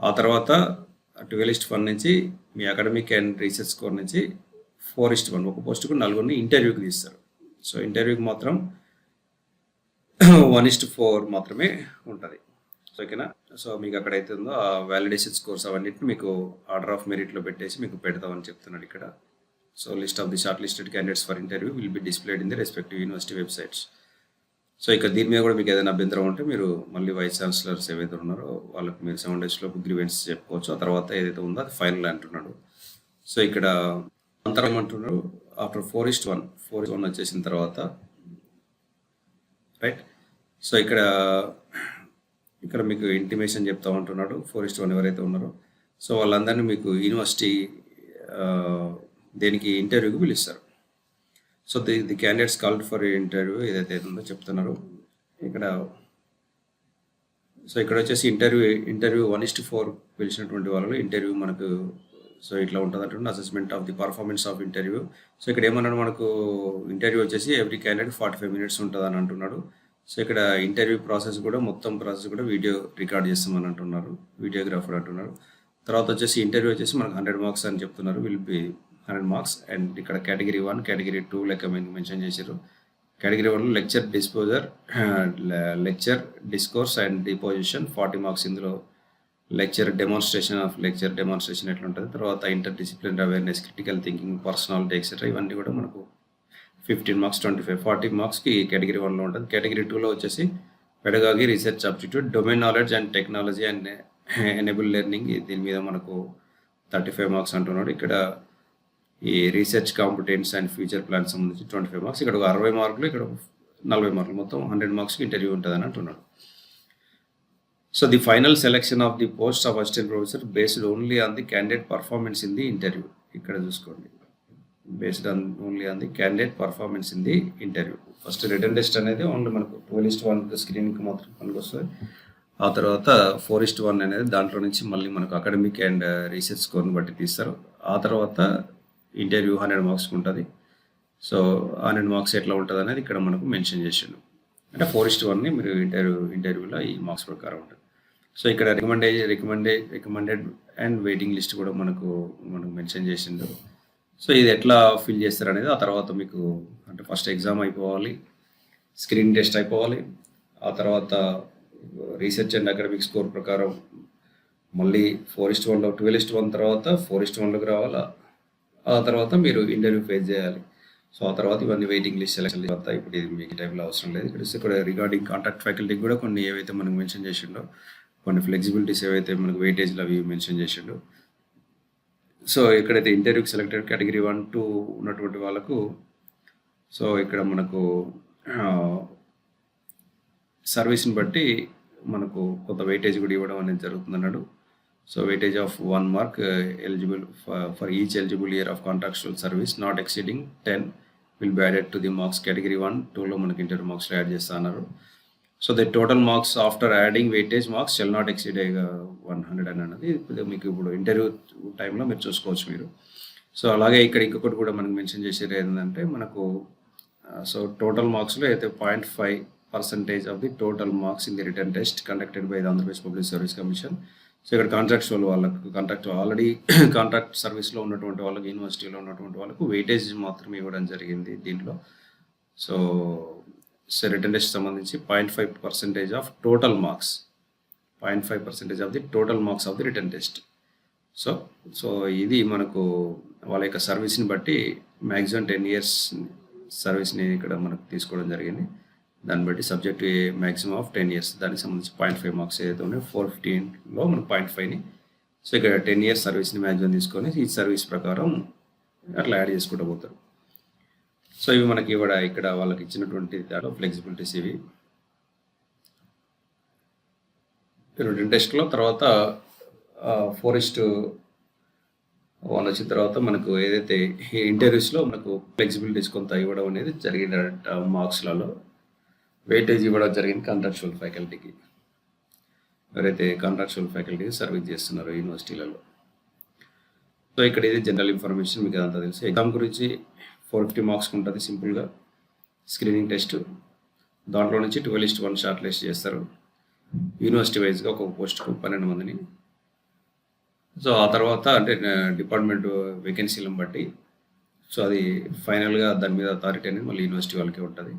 S1: ఆ తర్వాత 12:1 నుంచి మీ అకాడమిక్ అండ్ రీసెర్చ్ స్కోర్ నుంచి 4:1 ఒక పోస్టుకు 4 ఇంటర్వ్యూకి తీస్తారు. సో ఇంటర్వ్యూకి మాత్రం 1:4 మాత్రమే ఉంటుంది. సో ఓకేనా. సో మీకు అక్కడైతే ఉందో ఆ వ్యాలిడేషన్ స్కోర్స్ అవన్నిటిని మీకు ఆర్డర్ ఆఫ్ మెరిట్లో పెట్టేసి మీకు పెడతామని చెప్తున్నాడు ఇక్కడ. So list of the short listed candidates for interview will be displayed in the respective university websites. So ఇక దీని మీద కూడా మీకు ఏదైనా అభ్యంతరం ఉంటే మీరు మళ్ళీ వైస్ ఛాన్సలర్స్ ఏవైతే ఉన్నారో వాళ్ళకి మీరు 7 డేస్లోపు గ్రీవెన్స్ చెప్పుకోవచ్చు. ఆ తర్వాత ఏదైతే ఉందో అది ఫైనల్ అంటున్నాడు. సో ఇక్కడ అంతరం ఏమంటున్నారు, ఆఫ్టర్ 4:1 వచ్చేసిన తర్వాత రైట్. సో ఇక్కడ మీకు ఇంటిమేషన్ చెప్తా ఉంటున్నాడు 4:1 ఎవరైతే ఉన్నారో సో వాళ్ళందరినీ మీకు యూనివర్సిటీ దేనికి ఇంటర్వ్యూకి పిలుస్తారు. So the candidates called for interview ఏదైతే ఉందో చెప్తున్నారు ఇక్కడ సో ఇక్కడ వచ్చేసి ఇంటర్వ్యూ 1:4 పిలిచినటువంటి వాళ్ళు ఇంటర్వ్యూ మనకు సో ఇట్లా ఉంటుంది అంటే assessment of the performance of interview. So ఇక్కడ ఏమన్నాడు మనకు ఇంటర్వ్యూ వచ్చేసి ఎవ్రీ క్యాండిడేట్ 45 minutes ఉంటుంది అని అంటున్నాడు. సో ఇక్కడ ఇంటర్వ్యూ ప్రాసెస్ కూడా మొత్తం ప్రాసెస్ కూడా వీడియో రికార్డ్ చేస్తామని అంటున్నారు, వీడియోగ్రాఫర్ అంటున్నారు. తర్వాత వచ్చేసి ఇంటర్వ్యూ వచ్చేసి మనకు 100 marks అని చెప్తున్నారు, విల్ బి 100 marks. అండ్ ఇక్కడ కేటగిరీ 1 కేటగిరీ 2 లెక్క మెన్షన్ చేశారు. కేటగిరీ 1లో lecture disposer, lecture discourse and deposition 40 marks. ఇందులో లెక్చర్ డెమాన్స్ట్రేషన్ ఎట్లా ఉంటుంది, తర్వాత interdisciplinary awareness, critical thinking, personality etcetera ఇవన్నీ కూడా మనకు 15 marks, 25, 40 marksకి కేటగిరీ 1లో ఉంటుంది. కేటగిరీ 2లో వచ్చేసి pedagogy, research aptitude, domain knowledge and technology and enable learning, దీని మీద మనకు 35 marks అంటున్నాడు. ఇక్కడ ఈ research competence and future plan సంబంధించి 25 marks. ఇక్కడ ఒక 60 marks, ఇక్కడ 40 marks, మొత్తం 100 marksకి ఇంటర్వ్యూ ఉంటుందని అంటున్నాడు. So the final selection of the post of assistant professor based only on the candidate performance in the interview. ఇక్కడ చూసుకోండి, based only on the candidate performance in the interview. First return test అనేది only మనకు 12:1 స్క్రీనింగ్కి మాత్రం పనికి వస్తుంది. ఆ తర్వాత 4:1 అనేది దాంట్లో నుంచి మళ్ళీ మనకు అకాడమిక్ అండ్ రీసెర్చ్ స్కోర్ని బట్టి తీస్తారు. ఆ తర్వాత ఇంటర్వ్యూ 100 marks ఉంటుంది. సో 100 marks ఎట్లా ఉంటుంది అనేది ఇక్కడ మనకు మెన్షన్ చేసిండు. అంటే 4:1ని మీరు ఇంటర్వ్యూలో ఈ మార్క్స్ ప్రకారం ఉంటుంది. సో ఇక్కడ రికమెండెడ్ అండ్ వెయిటింగ్ లిస్ట్ కూడా మనకు మెన్షన్ చేసిండు. సో ఇది ఎట్లా ఫిల్ చేస్తారు అనేది ఆ తర్వాత మీకు, అంటే ఫస్ట్ ఎగ్జామ్ అయిపోవాలి, స్క్రీన్ టెస్ట్ అయిపోవాలి, ఆ తర్వాత రీసెర్చ్ అండ్ అకాడమిక్ స్కోర్ ప్రకారం మళ్ళీ 4:1లో 12:1 తర్వాత 4:1లోకి రావాలా, ఆ తర్వాత మీరు ఇంటర్వ్యూ ఫేస్ చేయాలి. సో ఆ తర్వాత ఇవన్నీ వెయిటింగ్ లిస్ట్ సెలెక్షన్ తర్వాత ఇప్పుడు ఇది మీకు టైంలో అవసరం లేదు. ఇక్కడ రిగార్డింగ్ కాంటాక్ట్ ఫ్యాకల్టీకి కూడా కొన్ని ఏవైతే మనకు మెన్షన్ చేసిండో, కొన్ని ఫ్లెక్సిబిలిటీస్ ఏవైతే మనకు వెయిటేజ్లు అవి మెన్షన్ చేసిండో. సో ఎక్కడైతే ఇంటర్వ్యూకి సెలెక్టెడ్ కేటగిరీ 1, 2 ఉన్నటువంటి వాళ్ళకు సో ఇక్కడ మనకు సర్వీస్ని బట్టి మనకు కొంత వెయిటేజ్ కూడా ఇవ్వడం అనేది జరుగుతుంది అన్నాడు. So weightage of 1 mark eligible for each eligible year of contractual service not exceeding 10 will be added to the marks. Category 1, 2లో మనకి ఇంటర్వ్యూ మార్క్స్ యాడ్ చేస్తా అన్నారు. So the total marks after adding weightage marks shall not exceed 100 అని అన్నది మీకు ఇప్పుడు interview టైంలో మీరు చూసుకోవచ్చు మీరు. సో అలాగే ఇక్కడ ఇంకొకటి కూడా మనకు మెన్షన్ చేసేది ఏంటంటే మనకు సో టోటల్ మార్క్స్లో అయితే 0.5% of the total marks in the return test conducted by the Andhra Pradesh public service commission. So ఇక్కడ కాంట్రాక్చువల్ వాళ్ళకు ఆల్రెడీ కాంట్రాక్ట్ సర్వీస్లో ఉన్నటువంటి వాళ్ళకి, యూనివర్సిటీలో ఉన్నటువంటి వాళ్ళకు వెయిటేజ్ మాత్రమే ఇవ్వడం జరిగింది దీంట్లో. సో రిటర్న్ టెస్ట్ సంబంధించి 0.5% of total marks, 0.5% of the total marks of the return test. So ఇది మనకు వాళ్ళ యొక్క సర్వీస్ని బట్టి మ్యాక్సిమం 10 years సర్వీస్ని ఇక్కడ మనకు తీసుకోవడం జరిగింది. దాన్ని బట్టి సబ్జెక్ట్ మ్యాక్సిమం ఆఫ్ 10 years, దానికి సంబంధించి 0.5 marks ఏదైతే ఉన్నాయో 415లో మనకు 0.5ని, సో ఇక్కడ 10 years సర్వీస్ని మ్యాక్సిమం తీసుకొని ఈ సర్వీస్ ప్రకారం అట్లా యాడ్ చేసుకుంటూ పోతారు. సో ఇవి మనకి ఇక్కడ వాళ్ళకి ఇచ్చినటువంటి దాంట్లో ఫ్లెక్సిబిలిటీస్ ఇవి. రిటర్న్ టెస్ట్లో తర్వాత 4:1 వచ్చిన తర్వాత మనకు ఏదైతే ఇంటర్వ్యూస్లో మనకు ఫ్లెక్సిబిలిటీస్ కొంత ఇవ్వడం అనేది జరిగిందంట. మార్క్స్లలో వెయిటేజ్ ఇవ్వడం జరిగింది కాంట్రాక్చువల్ ఫ్యాకల్టీకి, ఎవరైతే కాంట్రాక్చువల్ ఫ్యాకల్టీకి సర్వీస్ చేస్తున్నారో యూనివర్సిటీలలో. సో ఇక్కడ ఇది జనరల్ ఇన్ఫర్మేషన్, మీకు అదంతా తెలుసు. ఎగ్జామ్ గురించి 450 marks ఉంటుంది సింపుల్గా స్క్రీనింగ్ టెస్ట్. దాంట్లో నుంచి 12:1 షార్ట్ లిస్ట్ చేస్తారు యూనివర్సిటీ వైజ్గా, ఒక పోస్ట్కు 12 మందిని. సో ఆ తర్వాత అంటే డిపార్ట్మెంట్ వేకెన్సీలను బట్టి సో అది ఫైనల్గా దాని మీద అథారిటీ అనేది మళ్ళీ యూనివర్సిటీ వాళ్ళకే ఉంటుంది.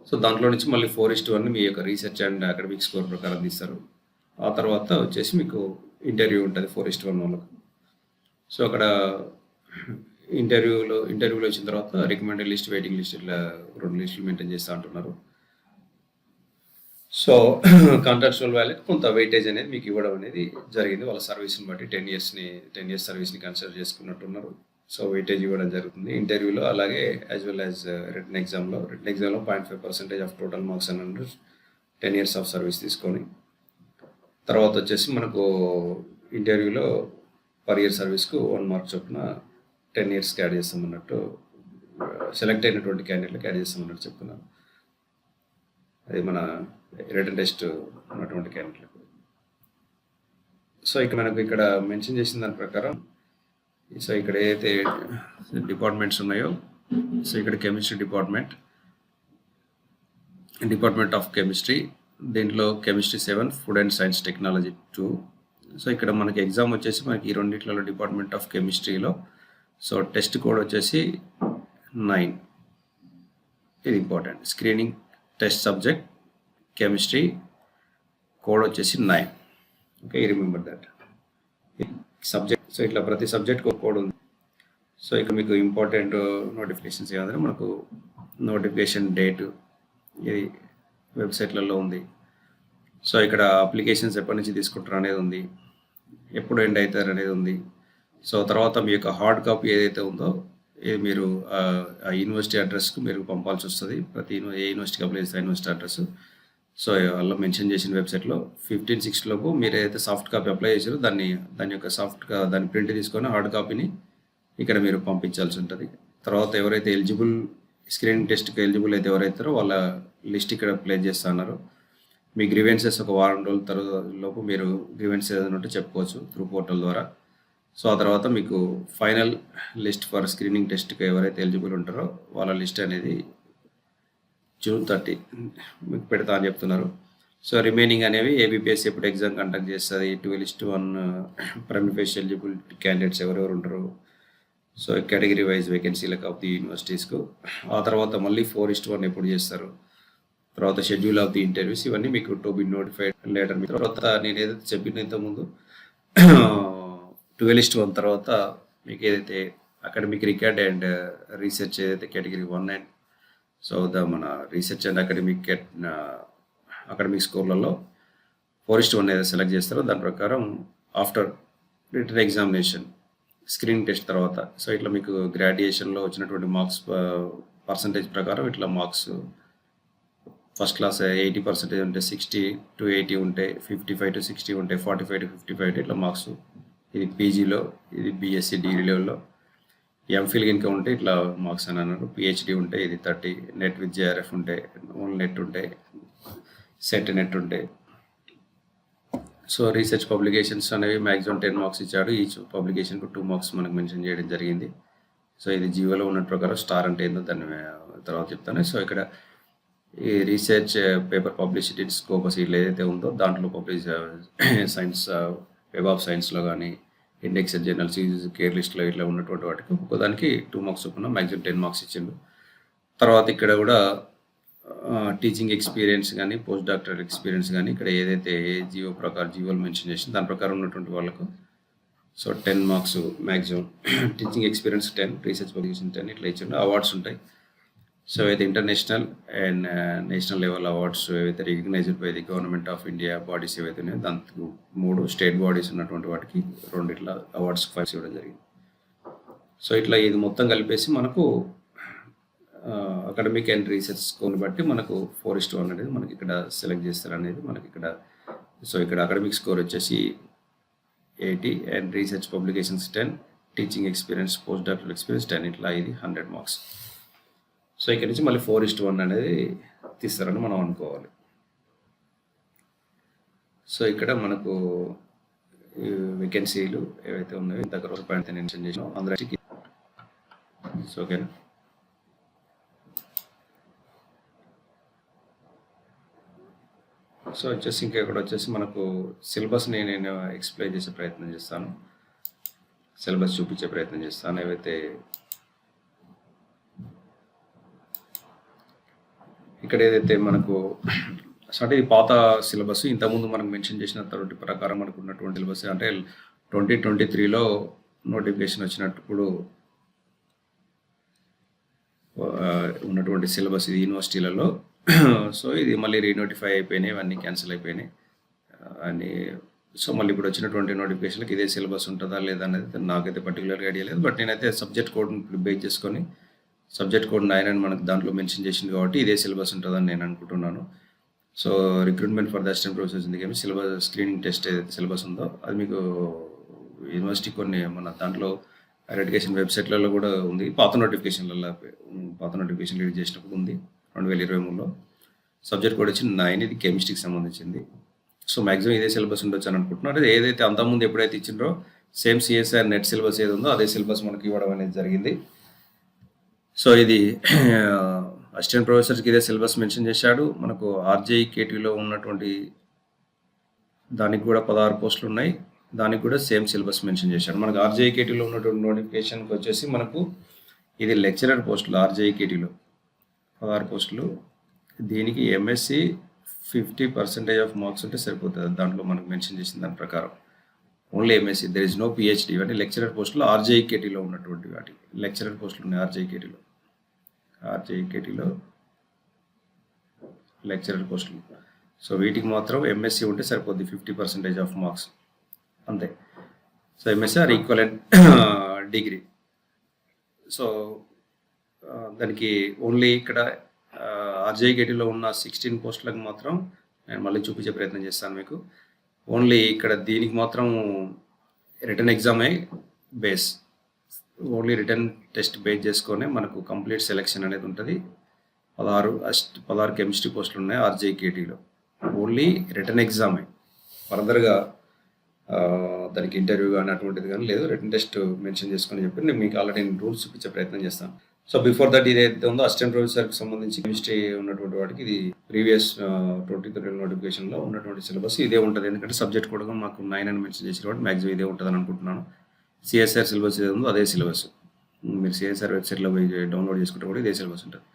S1: సో దాంట్లో నుంచి మళ్ళీ 4:1 మీ యొక్క రీసెర్చ్ అండ్ అకాడమిక్ స్కోర్ ప్రకారం తీస్తారు. ఆ తర్వాత వచ్చేసి మీకు ఇంటర్వ్యూ ఉంటుంది 4:1 వాళ్ళకు. సో అక్కడ ఇంటర్వ్యూలో వచ్చిన తర్వాత రికమెండెడ్ లిస్ట్, వెయిటింగ్ లిస్ట్, ఇట్లా 2 లిస్టులు మెయింటైన్ చేస్తూ అంటున్నారు. సో కాంట్రాక్చువల్ వాళ్ళకి కొంత వెయిటేజ్ అనేది మీకు ఇవ్వడం అనేది జరిగింది. వాళ్ళ సర్వీస్ని బట్టి 10 years సర్వీస్ని కన్సిడర్ చేసుకున్నట్టున్నారు. సో వెయిటేజ్ ఇవ్వడం జరుగుతుంది ఇంటర్వ్యూలో, అలాగే యాజ్ వెల్ యాజ్ రిటర్న్ ఎగ్జామ్లో 0.5% ఆఫ్ టోటల్ మార్క్స్ అని 10 years ఆఫ్ సర్వీస్ తీసుకొని. తర్వాత వచ్చేసి మనకు ఇంటర్వ్యూలో పర్ ఇయర్ సర్వీస్కు 1 mark చొప్పున 10 yearsకి యాడ్ చేస్తామన్నట్టు, సెలెక్ట్ అయినటువంటి క్యాండిడేట్లకు యాడ్ చేస్తామన్నట్టు చెప్తున్నాను. అది మన రిటర్న్ టెస్ట్ ఉన్నటువంటి క్యాండిడేట్లకు. సో ఇక్కడ మనకు ఇక్కడ మెన్షన్ చేసిన దాని ప్రకారం సో ఇక్కడ ఏదైతే డిపార్ట్మెంట్స్ ఉన్నాయో సో ఇక్కడ కెమిస్ట్రీ డిపార్ట్మెంట్ ఆఫ్ కెమిస్ట్రీ, దీంట్లో chemistry 7, food and science technology 2. So ఇక్కడ మనకి ఎగ్జామ్ వచ్చేసి మనకి ఈ రెండిట్లలో డిపార్ట్మెంట్ ఆఫ్ కెమిస్ట్రీలో సో టెస్ట్ కోడ్ వచ్చేసి 9. ఇది important. Screening test subject chemistry code వచ్చేసి 9. Okay, remember that subject. So ఇట్లా ప్రతి సబ్జెక్ట్ కోడ్ ఉంది. సో ఇక్కడ మీకు ఇంపార్టెంట్ నోటిఫికేషన్స్ ఏమంటే మనకు నోటిఫికేషన్ డేట్ ఇది వెబ్సైట్లలో ఉంది. సో ఇక్కడ అప్లికేషన్స్ ఎప్పటి నుంచి తీసుకుంటారు అనేది ఉంది, ఎప్పుడు ఎండ్ అవుతారు అనేది ఉంది. సో తర్వాత మీ యొక్క హార్డ్ కాపీ ఏదైతే ఉందో ఇది మీరు ఆ యూనివర్సిటీ అడ్రస్కు మీరు పంపాల్సి వస్తుంది. ఏ యూనివర్సిటీకి అప్లై చేస్తే యూనివర్సిటీ అడ్రస్. సో అలా మెన్షన్ చేసిన వెబ్సైట్లో 15/6 లోపు మీరు ఏదైతే సాఫ్ట్ కాపీ అప్లై చేసారో దాని యొక్క దాని ప్రింట్ తీసుకొని హార్డ్ కాపీని ఇక్కడ మీరు పంపించాల్సి ఉంటుంది. తర్వాత ఎవరైతే స్క్రీనింగ్ టెస్ట్కి ఎలిజిబుల్ అయితే ఎవరైతారో వాళ్ళ లిస్ట్ ఇక్కడ ప్లేస్ చేస్తా ఉన్నారు. మీ గ్రీవెన్సెస్ ఒక వారం రోజుల తర్వాత లోపు మీరు గ్రీవెన్స్ ఏదైనా ఉంటే చెప్పుకోవచ్చు త్రూ పోర్టల్ ద్వారా. సో ఆ తర్వాత మీకు ఫైనల్ లిస్ట్ ఫర్ స్క్రీనింగ్ టెస్ట్కి ఎవరైతే ఎలిజిబుల్ ఉంటారో వాళ్ళ లిస్ట్ అనేది June 30 మీకు పెడతా అని చెప్తున్నారు. సో రిమైనింగ్ అనేవి ఏబిపిఎస్ ఎప్పుడు ఎగ్జామ్ కండక్ట్ చేస్తుంది, 12:1 ప్రైమరీ ఫేషియల్ ఎలిజిబుల్ క్యాండిడేట్స్ ఎవరెవరు ఉంటారు, సో కేటగిరీ వైజ్ వేకెన్సీలకు ఆఫ్ ది యూనివర్సిటీస్కు. ఆ తర్వాత మళ్ళీ 4:1 ఎప్పుడు చేస్తారు, తర్వాత షెడ్యూల్ ఆఫ్ ది ఇంటర్వ్యూస్, ఇవన్నీ మీకు టు బి నోటిఫైడ్ లేటర్. తర్వాత నేను ఏదైతే చెప్పిన ఇంతకుముందు 12:1 తర్వాత మీకు ఏదైతే అకాడమిక్ రికార్డ్ అండ్ రీసెర్చ్ ఏదైతే కేటగిరీ 1 అండ్ సో మన రీసెర్చ్ అండ్ అకాడమిక్ స్కోర్లలో 4:1 ఏదైతే సెలెక్ట్ చేస్తారో దాని ప్రకారం after written examination screening test తర్వాత సో ఇట్లా మీకు గ్రాడ్యుయేషన్లో వచ్చినటువంటి మార్క్స్ పర్సంటేజ్ ప్రకారం ఇట్లా మార్క్స్ ఫస్ట్ క్లాస్ 80% ఉంటే 60 to 80 ఉంటే, 55 to 60 ఉంటే, 45 to 55 ఇట్లా మార్క్స్. ఇది పీజీలో, ఇది బీఎస్సీ డిగ్రీ లెవెల్లో. ఎంఫిల్ కనుక ఉంటే ఇట్లా మార్క్స్ అని అన్నారు. పిహెచ్డి ఉంటే ఇది 30, నెట్ విత్ జేఆర్ఎఫ్ ఉంటే, ఓన్లీ నెట్ ఉంటే, సెట్ నెట్ ఉంటే. సో రీసెర్చ్ పబ్లికేషన్స్ అనేవి మ్యాక్సిమం 10 మార్క్స్ ఇచ్చాడు. ఈచ్ పబ్లికేషన్కు 2 మార్క్స్ మనకు మెన్షన్ చేయడం జరిగింది. సో ఇది జీవోలో ఉన్న ప్రకారం స్టార్ అంటే ఏందో దాన్ని తర్వాత చెప్తాను. సో ఇక్కడ ఈ రీసెర్చ్ పేపర్ పబ్లిసిటీ స్కోపస్ ఇట్లా ఏదైతే ఉందో దాంట్లో సైన్స్ వెబ్ ఆఫ్ సైన్స్లో కానీ ఇండెక్స్ జర్నల్స్ కేర్ లిస్ట్లో ఇట్లా ఉన్నటువంటి వాటికి ఒక్కొక్కదానికి 2 మార్క్స్ చొప్పున మ్యాక్సిమం 10 మార్క్స్ ఇచ్చిండు. తర్వాత ఇక్కడ కూడా టీచింగ్ ఎక్స్పీరియన్స్ కానీ పోస్ట్ డాక్టరల్ ఎక్స్పీరియన్స్ కానీ ఇక్కడ ఏదైతే జీవోలు మెన్షన్ చేసింది దాని ప్రకారం ఉన్నటువంటి వాళ్ళకు so 10 marks maximum. Teaching experience 10, research publication 10 ఇట్లా ఇచ్చిండు. అవార్డ్స్ ఉంటాయి. సో అయితే international and national level awards ఏవైతే recognized by the government of India bodies ఏవైతే ఉన్నాయో దానికి 3 స్టేట్ బాడీస్ ఉన్నటువంటి వాటికి 2 ఇట్లా అవార్డ్స్ ఫైల్స్ ఇవ్వడం జరిగింది. సో ఇట్లా ఇది మొత్తం కలిపేసి మనకు అకాడమిక్ అండ్ రీసెర్చ్ స్కోర్ని బట్టి మనకు 4:1 అనేది మనకి ఇక్కడ సెలెక్ట్ చేస్తారు అనేది మనకి ఇక్కడ. సో ఇక్కడ అకాడమిక్ స్కోర్ వచ్చేసి 80 and research publications 10, teaching experience post doctoral experience 10 ఇట్లా ఇది 100 మార్క్స్. సో ఇక్కడ నుంచి మళ్ళీ 4:1 అనేది తీస్తారని మనం అనుకోవాలి. సో ఇక్కడ మనకు వేకెన్సీలు ఏవైతే ఉన్నాయో ఇంత పాయింట్ మెన్షన్ చేసినాం అందరికి. సో ఓకేనా. సో వచ్చేసి ఇంకా ఇక్కడ వచ్చేసి మనకు సిలబస్ని నేను ఎక్స్ప్లెయిన్ చేసే ప్రయత్నం చేస్తాను, సిలబస్ చూపించే ప్రయత్నం చేస్తాను. ఏవైతే ఇక్కడ ఏదైతే మనకు అంటే ఇది పాత సిలబస్, ఇంతకుముందు మనకు మెన్షన్ చేసిన ప్రకారం మనకు ఉన్నటువంటి సిలబస్ అంటే 2023లో నోటిఫికేషన్ వచ్చినప్పుడు ఉన్నటువంటి సిలబస్ ఇది యూనివర్సిటీలలో. సో ఇది మళ్ళీ రీనోటిఫై అయిపోయినాయి, ఇవన్నీ క్యాన్సిల్ అయిపోయినాయి అని. సో మళ్ళీ ఇప్పుడు వచ్చినటువంటి నోటిఫికేషన్కి ఇదే సిలబస్ ఉంటుందా లేదా అనేది నాకైతే పర్టికులర్గా ఐడియా లేదు. బట్ నేనైతే సబ్జెక్ట్ కోడ్ని బేస్ చేసుకొని సబ్జెక్ట్ కోడ్ 9 అని మనకు దాంట్లో మెన్షన్ చేసింది కాబట్టి ఇదే సిలబస్ ఉంటుందని నేను అనుకుంటున్నాను. So recruitment for the assistant professors ఎందుకేమి సిలబస్ స్క్రీనింగ్ టెస్ట్ ఏదైతే సిలబస్ ఉందో అది మీకు యూనివర్సిటీ కొన్ని మన దాంట్లో హైయర్ ఎడ్యుకేషన్ వెబ్సైట్లలో కూడా ఉంది. పాత నోటిఫికేషన్ రిలీజ్ చేసినప్పుడు ఉంది 2023లో. సబ్జెక్ట్ కోడ్ వచ్చి 9, ఇది కెమిస్ట్రీకి సంబంధించింది. సో మ్యాక్సిమం ఇదే సిలబస్ ఉండొచ్చు అని అనుకుంటున్నారు. అదే ఏదైతే అంతకుముందు ఎప్పుడైతే ఇచ్చిండ్రో సేమ్ సిఎస్ఆర్ నెట్ సిలబస్ ఏది ఉందో అదే సిలబస్ మనకి ఇవ్వడం అనేది జరిగింది. సో ఇది అసిస్టెంట్ ప్రొఫెసర్స్కి ఇదే సిలబస్ మెన్షన్ చేశాడు. మనకు ఆర్జేఈకేటీలో ఉన్నటువంటి దానికి కూడా 16 పోస్టులు ఉన్నాయి. దానికి కూడా సేమ్ సిలబస్ మెన్షన్ చేశాడు. మనకు ఆర్జేఈకేటీలో ఉన్నటువంటి నోటిఫికేషన్కి వచ్చేసి మనకు ఇది లెక్చరర్ పోస్టులు. ఆర్జేఈకేటీలో 16 పోస్టులు. దీనికి ఎంఎస్సి 50% ఆఫ్ మార్క్స్ ఉంటే సరిపోతుంది. దాంట్లో మనకు మెన్షన్ చేసిన దాని ప్రకారం only MSc, there is no PhD. ఇవన్నీ లెక్చరర్ పోస్టులు ఆర్జేఈకేటీలో ఉన్నటువంటి వాటి లెక్చరర్ పోస్టులు ఉన్నాయి. ఆర్జేఈకేటీలో లెక్చరర్ పోస్టులు. సో వీటికి మాత్రం ఎంఎస్సి ఉంటే సరిపోద్ది, 50% ఆఫ్ మార్క్స్ అంతే. So MSc are equivalent degree. So దానికి ఓన్లీ ఇక్కడ ఆర్జేఈకేటీలో ఉన్న 16 పోస్టులకు మాత్రం నేను మళ్ళీ చూపించే ప్రయత్నం చేస్తాను మీకు. ఓన్లీ ఇక్కడ దీనికి మాత్రం రిటర్న్ ఎగ్జామే base, only written test base చేసుకొని మనకు కంప్లీట్ సెలెక్షన్ అనేది ఉంటుంది. 16 కెమిస్ట్రీ పోస్టులు ఉన్నాయి ఆర్జేఈకేటీలో. ఓన్లీ రిటర్న్ ఎగ్జామే, ఫర్దర్గా దానికి ఇంటర్వ్యూ కానీ అటువంటిది కానీ లేదు. రిటర్న్ టెస్ట్ మెన్షన్ చేసుకొని చెప్పి నేను మీకు ఆల్రెడీ రూల్స్ చూపించే ప్రయత్నం చేస్తాను. సో బిఫోర్ దట్ ఇదైతే ఉందో అసిస్టెంట్ ప్రొఫెసర్కి సంబంధించి కెమిస్ట్రీ ఉన్నటువంటి వాటికి ఇది ప్రీవియస్ 2020 నోటిఫికేషన్లో ఉన్నటువంటి సిలబస్ ఇదే ఉంటుంది. ఎందుకంటే సబ్జెక్ట్ కూడా మాకు 9 అని మెన్షన్ చేసిన కాబట్టి మ్యాక్సిమం ఇదే ఉంటుందని అనుకుంటున్నాను. సిఎస్ఆర్ సిలబస్ ఏది ఉందో అదే సిలబస్. మీరు సిఎస్ఆర్ వెబ్సైట్లో పోయి డౌన్లోడ్ చేసుకుంటే కూడా ఇదే సిలబస్ ఉంటుంది.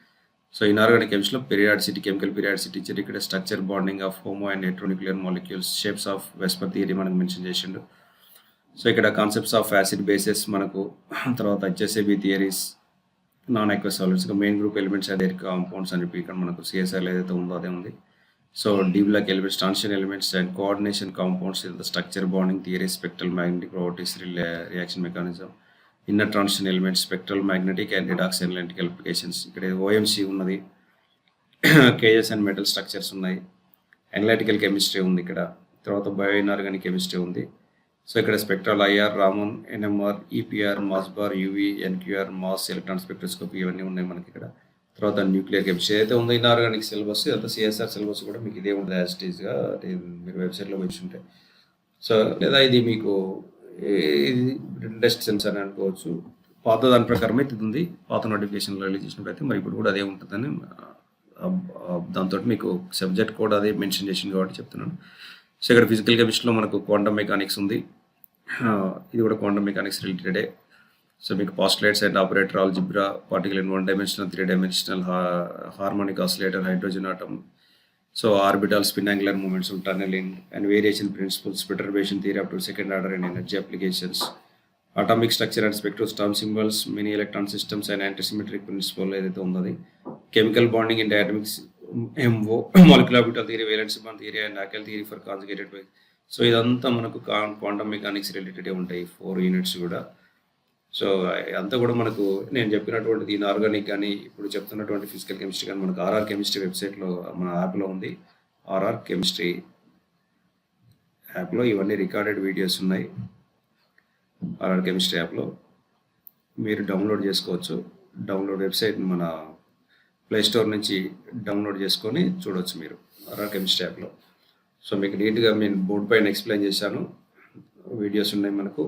S1: సో ఇనార్గానిక్ కెమిస్ట్రీలో పెరియాడిసిటీ, కెమికల్ పెరియాడిసిటీ ఇచ్చారు. ఇక్కడ structure, bonding of homo and heteronuclear molecules, shapes of VSEPR theory మనకు మెన్షన్ చేసిండు. సో ఇక్కడ కాన్సెప్ట్స్ ఆఫ్ యాసిడ్ బేసెస్ మనకు, తర్వాత HSAB theories, non aqueous solids, main group elements అదే కాంపౌండ్స్ అని చెప్పి ఇక్కడ మనకు సిఎస్ఆర్లో ఏదైతే ఉందో అదే ఉంది. So d block elements, transition elements and coordination compounds, structure, bonding theory, spectral magnetic properties, reaction mechanism, inner transition elements, spectral magnetic and redox analytical applications. ఇక్కడ ఓఎంసీ ఉన్నది, కేఎస్ అండ్ మెటల్ స్ట్రక్చర్స్ ఉన్నాయి, అనలిటికల్ కెమిస్ట్రీ ఉంది ఇక్కడ, తర్వాత bio inorganic chemistry ఉంది. So ఇక్కడ spectral, IR, Raman, NMR, EPR, Mossbauer, UV, NQR, mass, electron spectroscopy ఇవన్నీ ఉన్నాయి మనకి ఇక్కడ. తర్వాత న్యూక్లియర్ కెమిస్ట్రీ ఏదైతే ఉందో ఇనార్గానిక్ సిలబస్, అంతా సిఎస్ఆర్ సిలబస్ కూడా మీకు ఇదే ఉంటుంది యాజ్ ఇట్ ఈస్గా మీరు వెబ్సైట్లో వచ్చుంటే. సో లేదా ఇది మీకు టెస్ట్ సెన్స్ అని అనుకోవచ్చు. పాత దాని ప్రకారం అయితే ఇది ఉంది, పాత నోటిఫికేషన్లో రిలీజ్ చేసినప్పుడు మరి ఇప్పుడు కూడా అదే ఉంటుందని దాంతో మీకు సబ్జెక్ట్ కూడా అదే మెన్షన్ చేసింది కాబట్టి చెప్తున్నాను. సో ఇక్కడ ఫిజికల్ కెమిస్ట్రీలో మనకు క్వాంటమ్ మెకానిక్స్ ఉంది. ఇది కూడా క్వాంటమ్ మెకానిక్స్ రిలేటెడే. సో మీకు postulates and operator, algebra, particle in 1 dimensional, 3 dimensional, harmonic oscillator, hydrogen atom, so orbital, spin angular moments, tunneling and variation principles, perturbation theory up to second order and energy applications, atomic structure and spectroscopic symbols, many electron systems and antisymmetric principle ఏదైతే ఉన్నది, chemical bonding and diatomics, MO, molecular orbital theory, valence bond theory and Huckel theory for conjugated by. So ఇదంతా మనకు quantum mechanics related ఉంటాయి 4 units కూడా. So అంతా కూడా మనకు నేను చెప్పినటువంటిది ఇన్ఆర్గానిక్ కానీ ఇప్పుడు చెప్తున్నటువంటి ఫిజికల్ కెమిస్ట్రీ కానీ మనకు ఆర్ఆర్ కెమిస్ట్రీ వెబ్సైట్లో మన యాప్లో ఉంది. ఆర్ఆర్ కెమిస్ట్రీ యాప్లో ఇవన్నీ రికార్డెడ్ వీడియోస్ ఉన్నాయి. ఆర్ఆర్ కెమిస్ట్రీ యాప్లో మీరు డౌన్లోడ్ చేసుకోవచ్చు. డౌన్లోడ్ వెబ్సైట్ మన ప్లే స్టోర్ నుంచి డౌన్లోడ్ చేసుకొని చూడవచ్చు మీరు ఆర్ఆర్ కెమిస్ట్రీ యాప్లో. సో మీకు నీట్గా నేను బోర్డు పైన ఎక్స్ప్లెయిన్ చేశాను, వీడియోస్ ఉన్నాయి మనకు,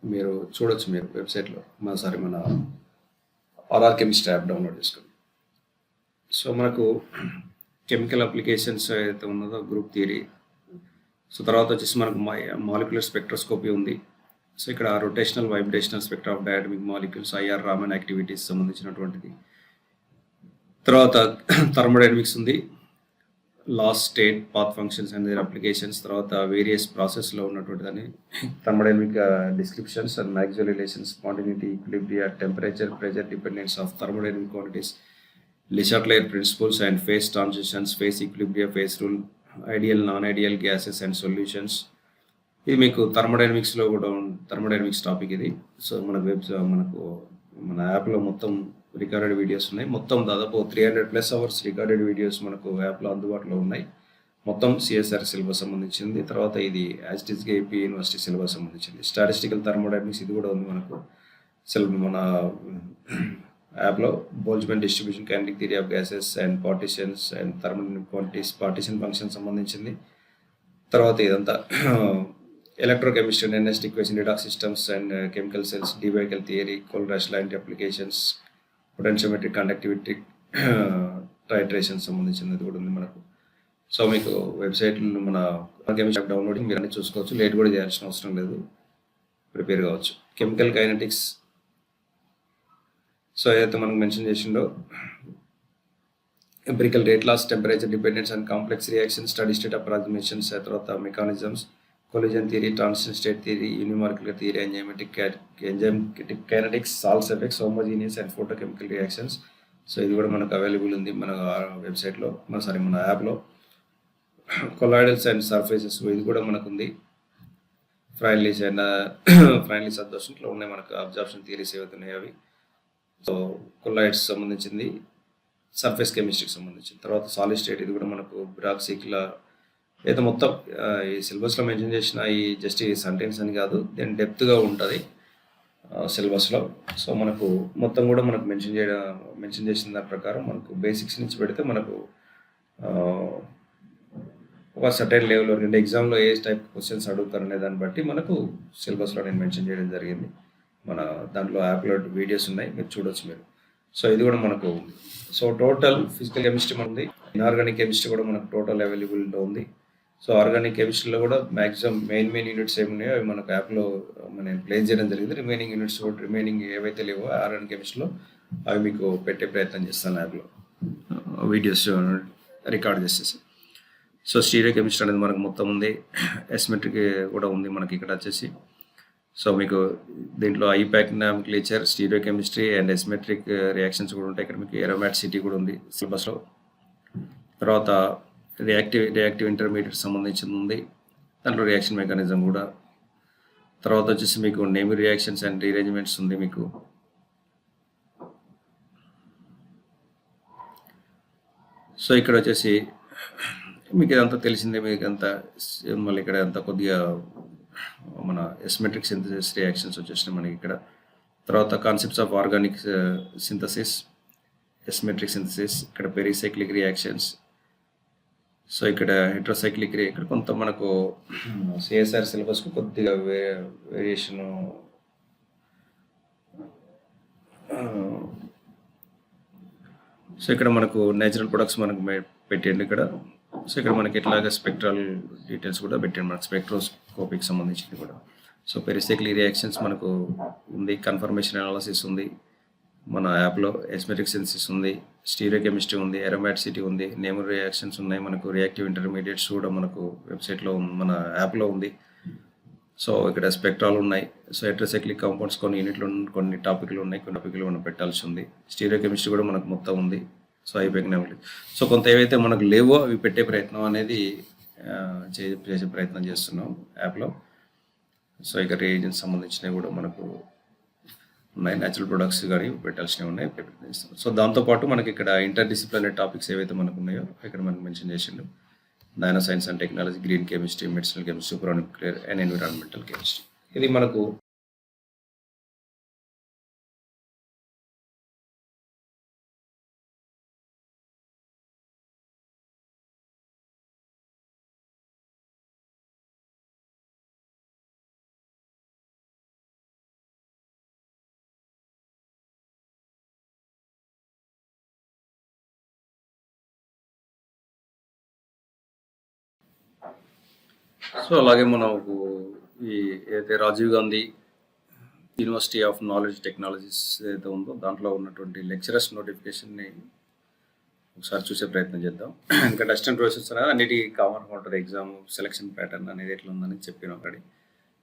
S1: మీరు చూడొచ్చు మీరు వెబ్సైట్లో మన ఆర్ఆర్ కెమిస్ట్రీ యాప్ డౌన్లోడ్ చేసుకోండి. సో మనకు కెమికల్ అప్లికేషన్స్ ఏదైతే ఉన్నదో గ్రూప్ థియరీ. సో తర్వాత వచ్చేసి మనకు మాలిక్యులర్ స్పెక్ట్రోస్కోపీ ఉంది. సో ఇక్కడ rotational, vibrational spectra of diatomic molecules, IR, Raman activities సంబంధించినటువంటిది. తర్వాత థర్మోడైనమిక్స్ ఉంది, last state, path functions and their applications. తర్వాత వేరియస్ ప్రాసెస్లో ఉన్నటువంటిదని thermodynamic descriptions and Maxwell relations, spontaneity, equilibria, temperature, pressure dependence of thermodynamic quantities, Le Chatelier principles and phase transitions, phase equilibria, phase rule, ideal, non-ideal gases and solutions. ఇది మీకు థర్మోడైనమిక్స్లో కూడా thermodynamics topic ఇది. So మనకు మన యాప్లో మొత్తం recorded videos ఉన్నాయి. మొత్తం దాదాపు 300+ అవర్స్ రికార్డెడ్ వీడియోస్ మనకు యాప్లో అందుబాటులో ఉన్నాయి. మొత్తం సిఎస్ఆర్ సిలబస్ సంబంధించింది. తర్వాత ఇది యాజ్ ఇట్ ఈస్గా ఏపీ యూనివర్సిటీ సిలబస్ సంబంధించింది. స్టాటిస్టికల్ థర్మోడైనమిక్స్ ఇది కూడా ఉంది మనకు మన యాప్లో Boltzmann distribution, kinetic theory of gases and partitions and thermal ఇన్క్వాంటిటీస్, పార్టిషన్ ఫంక్షన్ సంబంధించింది. తర్వాత ఇదంతా electrochemistry, energy equation, redox systems and chemical cells, Debye Huckel theory, Kohlrausch లాంటి అప్లికేషన్స్, పొటెన్షియోమెట్రిక్, కండక్టివిటీ, టైట్రేషన్ సంబంధించినది కూడా ఉంది మనకు. సో మీకు వెబ్సైట్లో మన కెమిస్ట్రీ డౌన్లోడింగ్ మీరు అన్ని చూసుకోవచ్చు, లేట్ కూడా చేయాల్సిన అవసరం లేదు, ప్రిపేర్ కావచ్చు. కెమికల్ కైనెటిక్స్, సో ఏదైతే మనకు మెన్షన్ చేసిండో empirical rate laws, temperature dependence and complex reaction, steady state approximations, తర్వాత mechanisms, collision theory, transition state theory, unimolecular theory, enzymatic kinetics, salts effects, homogeneous and photochemical reactions. So ఇది కూడా మనకు available ఉంది మన వెబ్సైట్లో, మన యాప్లో. కొలాయిడల్స్ అండ్ సర్ఫేసెస్, ఇది కూడా మనకు ఉంది. ఫ్రైన్లీస్ అండ్ ఫ్రైన్లీస్ అబ్జర్ప్షన్ ఇట్లా ఉన్నాయి మనకు అబ్జర్ప్షన్ థియరీస్ ఏవైతే ఉన్నాయో అవి. సో కొలాయిడ్స్ సంబంధించింది, సర్ఫేస్ కెమిస్ట్రీకి సంబంధించింది. తర్వాత సాలిడ్ స్టేట్, ఇది కూడా మనకు బ్రాక్సిక్లా అయితే మొత్తం ఈ సిలబస్లో మెన్షన్ చేసిన ఈ జస్ట్ ఈ సెంటెన్స్ అని కాదు, దీని డెప్త్గా ఉంటుంది సిలబస్లో. సో మనకు మొత్తం కూడా మనకు మెన్షన్ చేసిన దాని ప్రకారం మనకు బేసిక్స్ నుంచి పెడితే మనకు ఒక సర్టైన్ లెవెల్ వరకు ఎగ్జామ్లో ఏ టైప్ క్వశ్చన్స్ అడుగుతారనే దాన్ని బట్టి మనకు సిలబస్లో నేను మెన్షన్ చేయడం జరిగింది. మన దాంట్లో యాప్లో వీడియోస్ ఉన్నాయి, మీరు చూడొచ్చు మీరు. సో ఇది కూడా మనకు, సో టోటల్ ఫిజికల్ కెమిస్ట్రీ ఉంది, ఇన్ఆర్గానిక్ కెమిస్ట్రీ కూడా మనకు టోటల్ అవైలబుల్గా ఉంది. సో ఆర్గానిక్ కెమిస్ట్రీలో కూడా మ్యాక్సిమం మెయిన్ యూనిట్స్ ఏమి ఉన్నాయో అవి మనకు యాప్లో నేను ప్లేస్ చేయడం జరిగింది. రిమైనింగ్ యూనిట్స్ కూడా రిమైనింగ్ ఏవైతే లేవో ఆర్గానిక్ కెమిస్ట్రీలో అవి మీకు పెట్టే ప్రయత్నం చేస్తాను యాప్లో, వీడియోస్ రికార్డ్ చేసేసి. సో స్టీరియో కెమిస్ట్రీ అనేది మనకు మొత్తం ఉంది, ఎస్మెట్రిక్ కూడా ఉంది మనకి ఇక్కడ వచ్చేసి. సో మీకు దీంట్లో IUPAC nomenclature, stereochemistry and asymmetric reactions కూడా ఉంటాయి. ఇక్కడ మీకు ఎరోమాటిసిటీ కూడా ఉంది సిలబస్లో. తర్వాత రియాక్టివ్ ఇంటర్మీడియట్ సంబంధించింది ఉంది, దాంట్లో రియాక్షన్ మెకానిజం కూడా. తర్వాత వచ్చేసి మీకు నేమింగ్ రియాక్షన్స్ అండ్ రీఅరేంజ్మెంట్స్ ఉంది మీకు. సో ఇక్కడ వచ్చేసి మీకు ఇదంతా తెలిసిందే, మీకు అంతా మళ్ళీ ఇక్కడ అంతా కొద్దిగా మన ఎస్మెట్రిక్ సింథసిస్ రియాక్షన్స్ వచ్చేసినాయి మనకి ఇక్కడ. తర్వాత concepts of organic synthesis, asymmetric synthesis, ఇక్కడ పెరిసైక్లిక్ రియాక్షన్స్. సో ఇక్కడ హెట్రోసైక్లిక్, ఇక్కడ కొంత మనకు సిఎస్ఆర్ సిలబస్కు కొద్దిగా వేరియేషను సో ఇక్కడ మనకు నేచురల్ ప్రొడక్ట్స్ మనకు పెట్టండి ఇక్కడ. సో ఇక్కడ మనకి ఎట్లాగా స్పెక్ట్రల్ డీటెయిల్స్ కూడా పెట్టండి మనకు, స్పెక్ట్రోస్కోపిక్ సంబంధించింది కూడా. సో పెరిసైక్లిక్ రియాక్షన్స్ మనకు ఉంది, కన్ఫర్మేషన్ అనాలిసిస్ ఉంది మన యాప్లో, ఎస్మెట్రిక్ సింథసిస్ ఉంది, స్టీరియో కెమిస్ట్రీ ఉంది, ఎరోమాటిసిటీ ఉంది, నేమింగ్ రియాక్షన్స్ ఉన్నాయి మనకు, రియాక్టివ్ ఇంటర్మీడియట్స్ కూడా మనకు వెబ్సైట్లో మన యాప్లో ఉంది. సో ఇక్కడ స్పెక్ట్రాలు ఉన్నాయి. సో హెట్రోసైక్లిక్ కాంపౌండ్స్ కొన్ని యూనిట్లు, కొన్ని టాపిక్లు ఉన్నాయి, కొన్ని టాపిక్లు మనం పెట్టాల్సి ఉంది. స్టీరియో కెమిస్ట్రీ కూడా మనకు మొత్తం ఉంది. సో అయిపోయినాయి. సో కొంత ఏవైతే మనకు లేవో అవి పెట్టే ప్రయత్నం అనేది చేసే ప్రయత్నం చేస్తున్నాం యాప్లో. సో ఇక రియేజెంట్స్ సంబంధించినవి కూడా మనకు ఉన్నాయి, న్యాచురల్ ప్రొడక్ట్స్ కానీ పెట్టాల్సినవి ఉన్నాయి. సో దాంతోపాటు మనకి ఇక్కడ ఇంటర్ డిసిప్లినరీ టాపిక్స్ ఏవైతే మనకు ఉన్నాయో ఇక్కడ మనకు మెన్షన్ చేసిండు, nano science and technology, green chemistry, medicinal chemistry, super nuclear and environmental chemistry. ఇది మనకు సో అలాగే మనకు ఈ ఏదైతే Rajiv Gandhi university of knowledge technologies ఏదైతే ఉందో దాంట్లో ఉన్నటువంటి లెక్చరర్స్ నోటిఫికేషన్ని ఒకసారి చూసే ప్రయత్నం చేద్దాం. ఎందుకంటే అసిస్టెంట్ ప్రొఫెసర్స్ అనేది అన్నిటికీ కామన్గా ఉంటుంది, ఎగ్జామ్ సెలక్షన్ ప్యాటర్న్ అనేది ఎట్లా ఉందని చెప్పిన ఒకటి.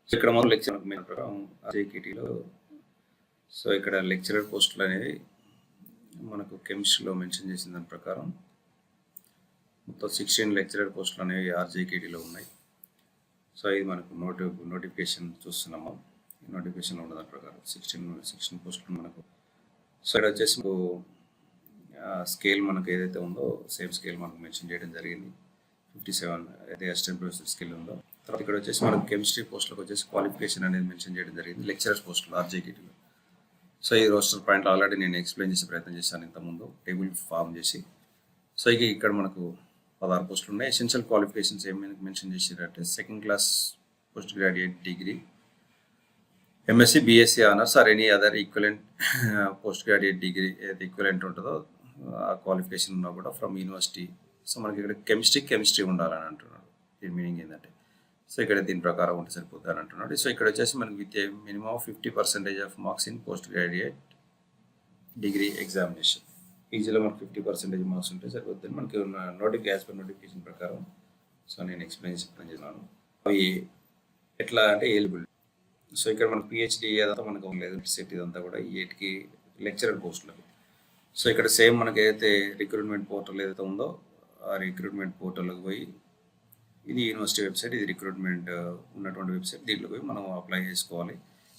S1: సో ఇక్కడ మనం లెక్చర్ ప్రకారం జేకేటీలో సో ఇక్కడ లెక్చరర్ పోస్టులు అనేవి మనకు కెమిస్ట్రీలో మెన్షన్ చేసిన దాని ప్రకారం మొత్తం 16 లెక్చరర్ పోస్టులు అనేవి ఆర్జేకేటీలో ఉన్నాయి. సో ఇది మనకు నోటిఫికేషన్ చూస్తున్నాము, నోటిఫికేషన్ ఉన్న దాని ప్రకారం 16 పోస్టులు మనకు. సో ఇక్కడ వచ్చేసి స్కేల్ మనకు ఏదైతే ఉందో సేమ్ స్కేల్ మనకు మెన్షన్ చేయడం జరిగింది, 57 అయితే అసిస్టెంట్ ప్రొఫెసర్ స్కేల్ ఉందో. తర్వాత ఇక్కడ వచ్చేసి మనకు కెమిస్ట్రీ పోస్టులకు వచ్చేసి క్వాలిఫికేషన్ అనేది మెన్షన్ చేయడం జరిగింది, లెక్చరర్స్ పోస్టులు ఆర్జేకేటీలో. సో ఈ రోస్టర్ పాయింట్లు ఆల్రెడీ నేను ఎక్స్ప్లెయిన్ చేసే ప్రయత్నం చేశాను ఇంతకుముందు టేబుల్ ఫామ్ చేసి. సో ఇక ఇక్కడ మనకు 16 పోస్టులు ఉన్నాయి. ఎసెన్షియల్ క్వాలిఫికేషన్స్ ఏమి మెన్షన్ చేశారంటే second class post graduate degree, MSc, BSc honours or any other equivalent post graduate degree ఏది ఈక్వలెంట్ ఉంటుందో ఆ క్వాలిఫికేషన్ ఉన్నా కూడా ఫ్రమ్ యూనివర్సిటీ. సో మనకి ఇక్కడ కెమిస్ట్రీ ఉండాలని అంటున్నాడు. దీని మీనింగ్ ఏంటంటే సో ఇక్కడ దీని ప్రకారం ఉంటే సరిపోతుంది అని అంటున్నాడు. సో ఇక్కడ వచ్చేసి మనకి with minimum 50% of marks in post graduate degree examination. ఈజీలో మనకు 50% మార్క్స్ ఉంటే సరిపోతుంది మనకి యాజ్ పర్ నోటిఫికేషన్ ప్రకారం. సో నేను ఎక్స్ప్లెయిన్ చేస్తున్నాను అవి ఎట్లా అంటే ఎలిజిబుల్. సో ఇక్కడ మనకు పిహెచ్డి అదంతా మనకు లేదు, సెట్ ఇదంతా కూడా ఈ8కి లెక్చరర్ పోస్టులకు. సో ఇక్కడ సేమ్ మనకి ఏదైతే రిక్రూట్మెంట్ పోర్టల్ ఏదైతే ఉందో ఆ రిక్రూట్మెంట్ పోర్టల్కి పోయి, ఇది యూనివర్సిటీ వెబ్సైట్, ఇది రిక్రూట్మెంట్ ఉన్నటువంటి వెబ్సైట్, దీంట్లో పోయి మనం అప్లై చేసుకోవాలి.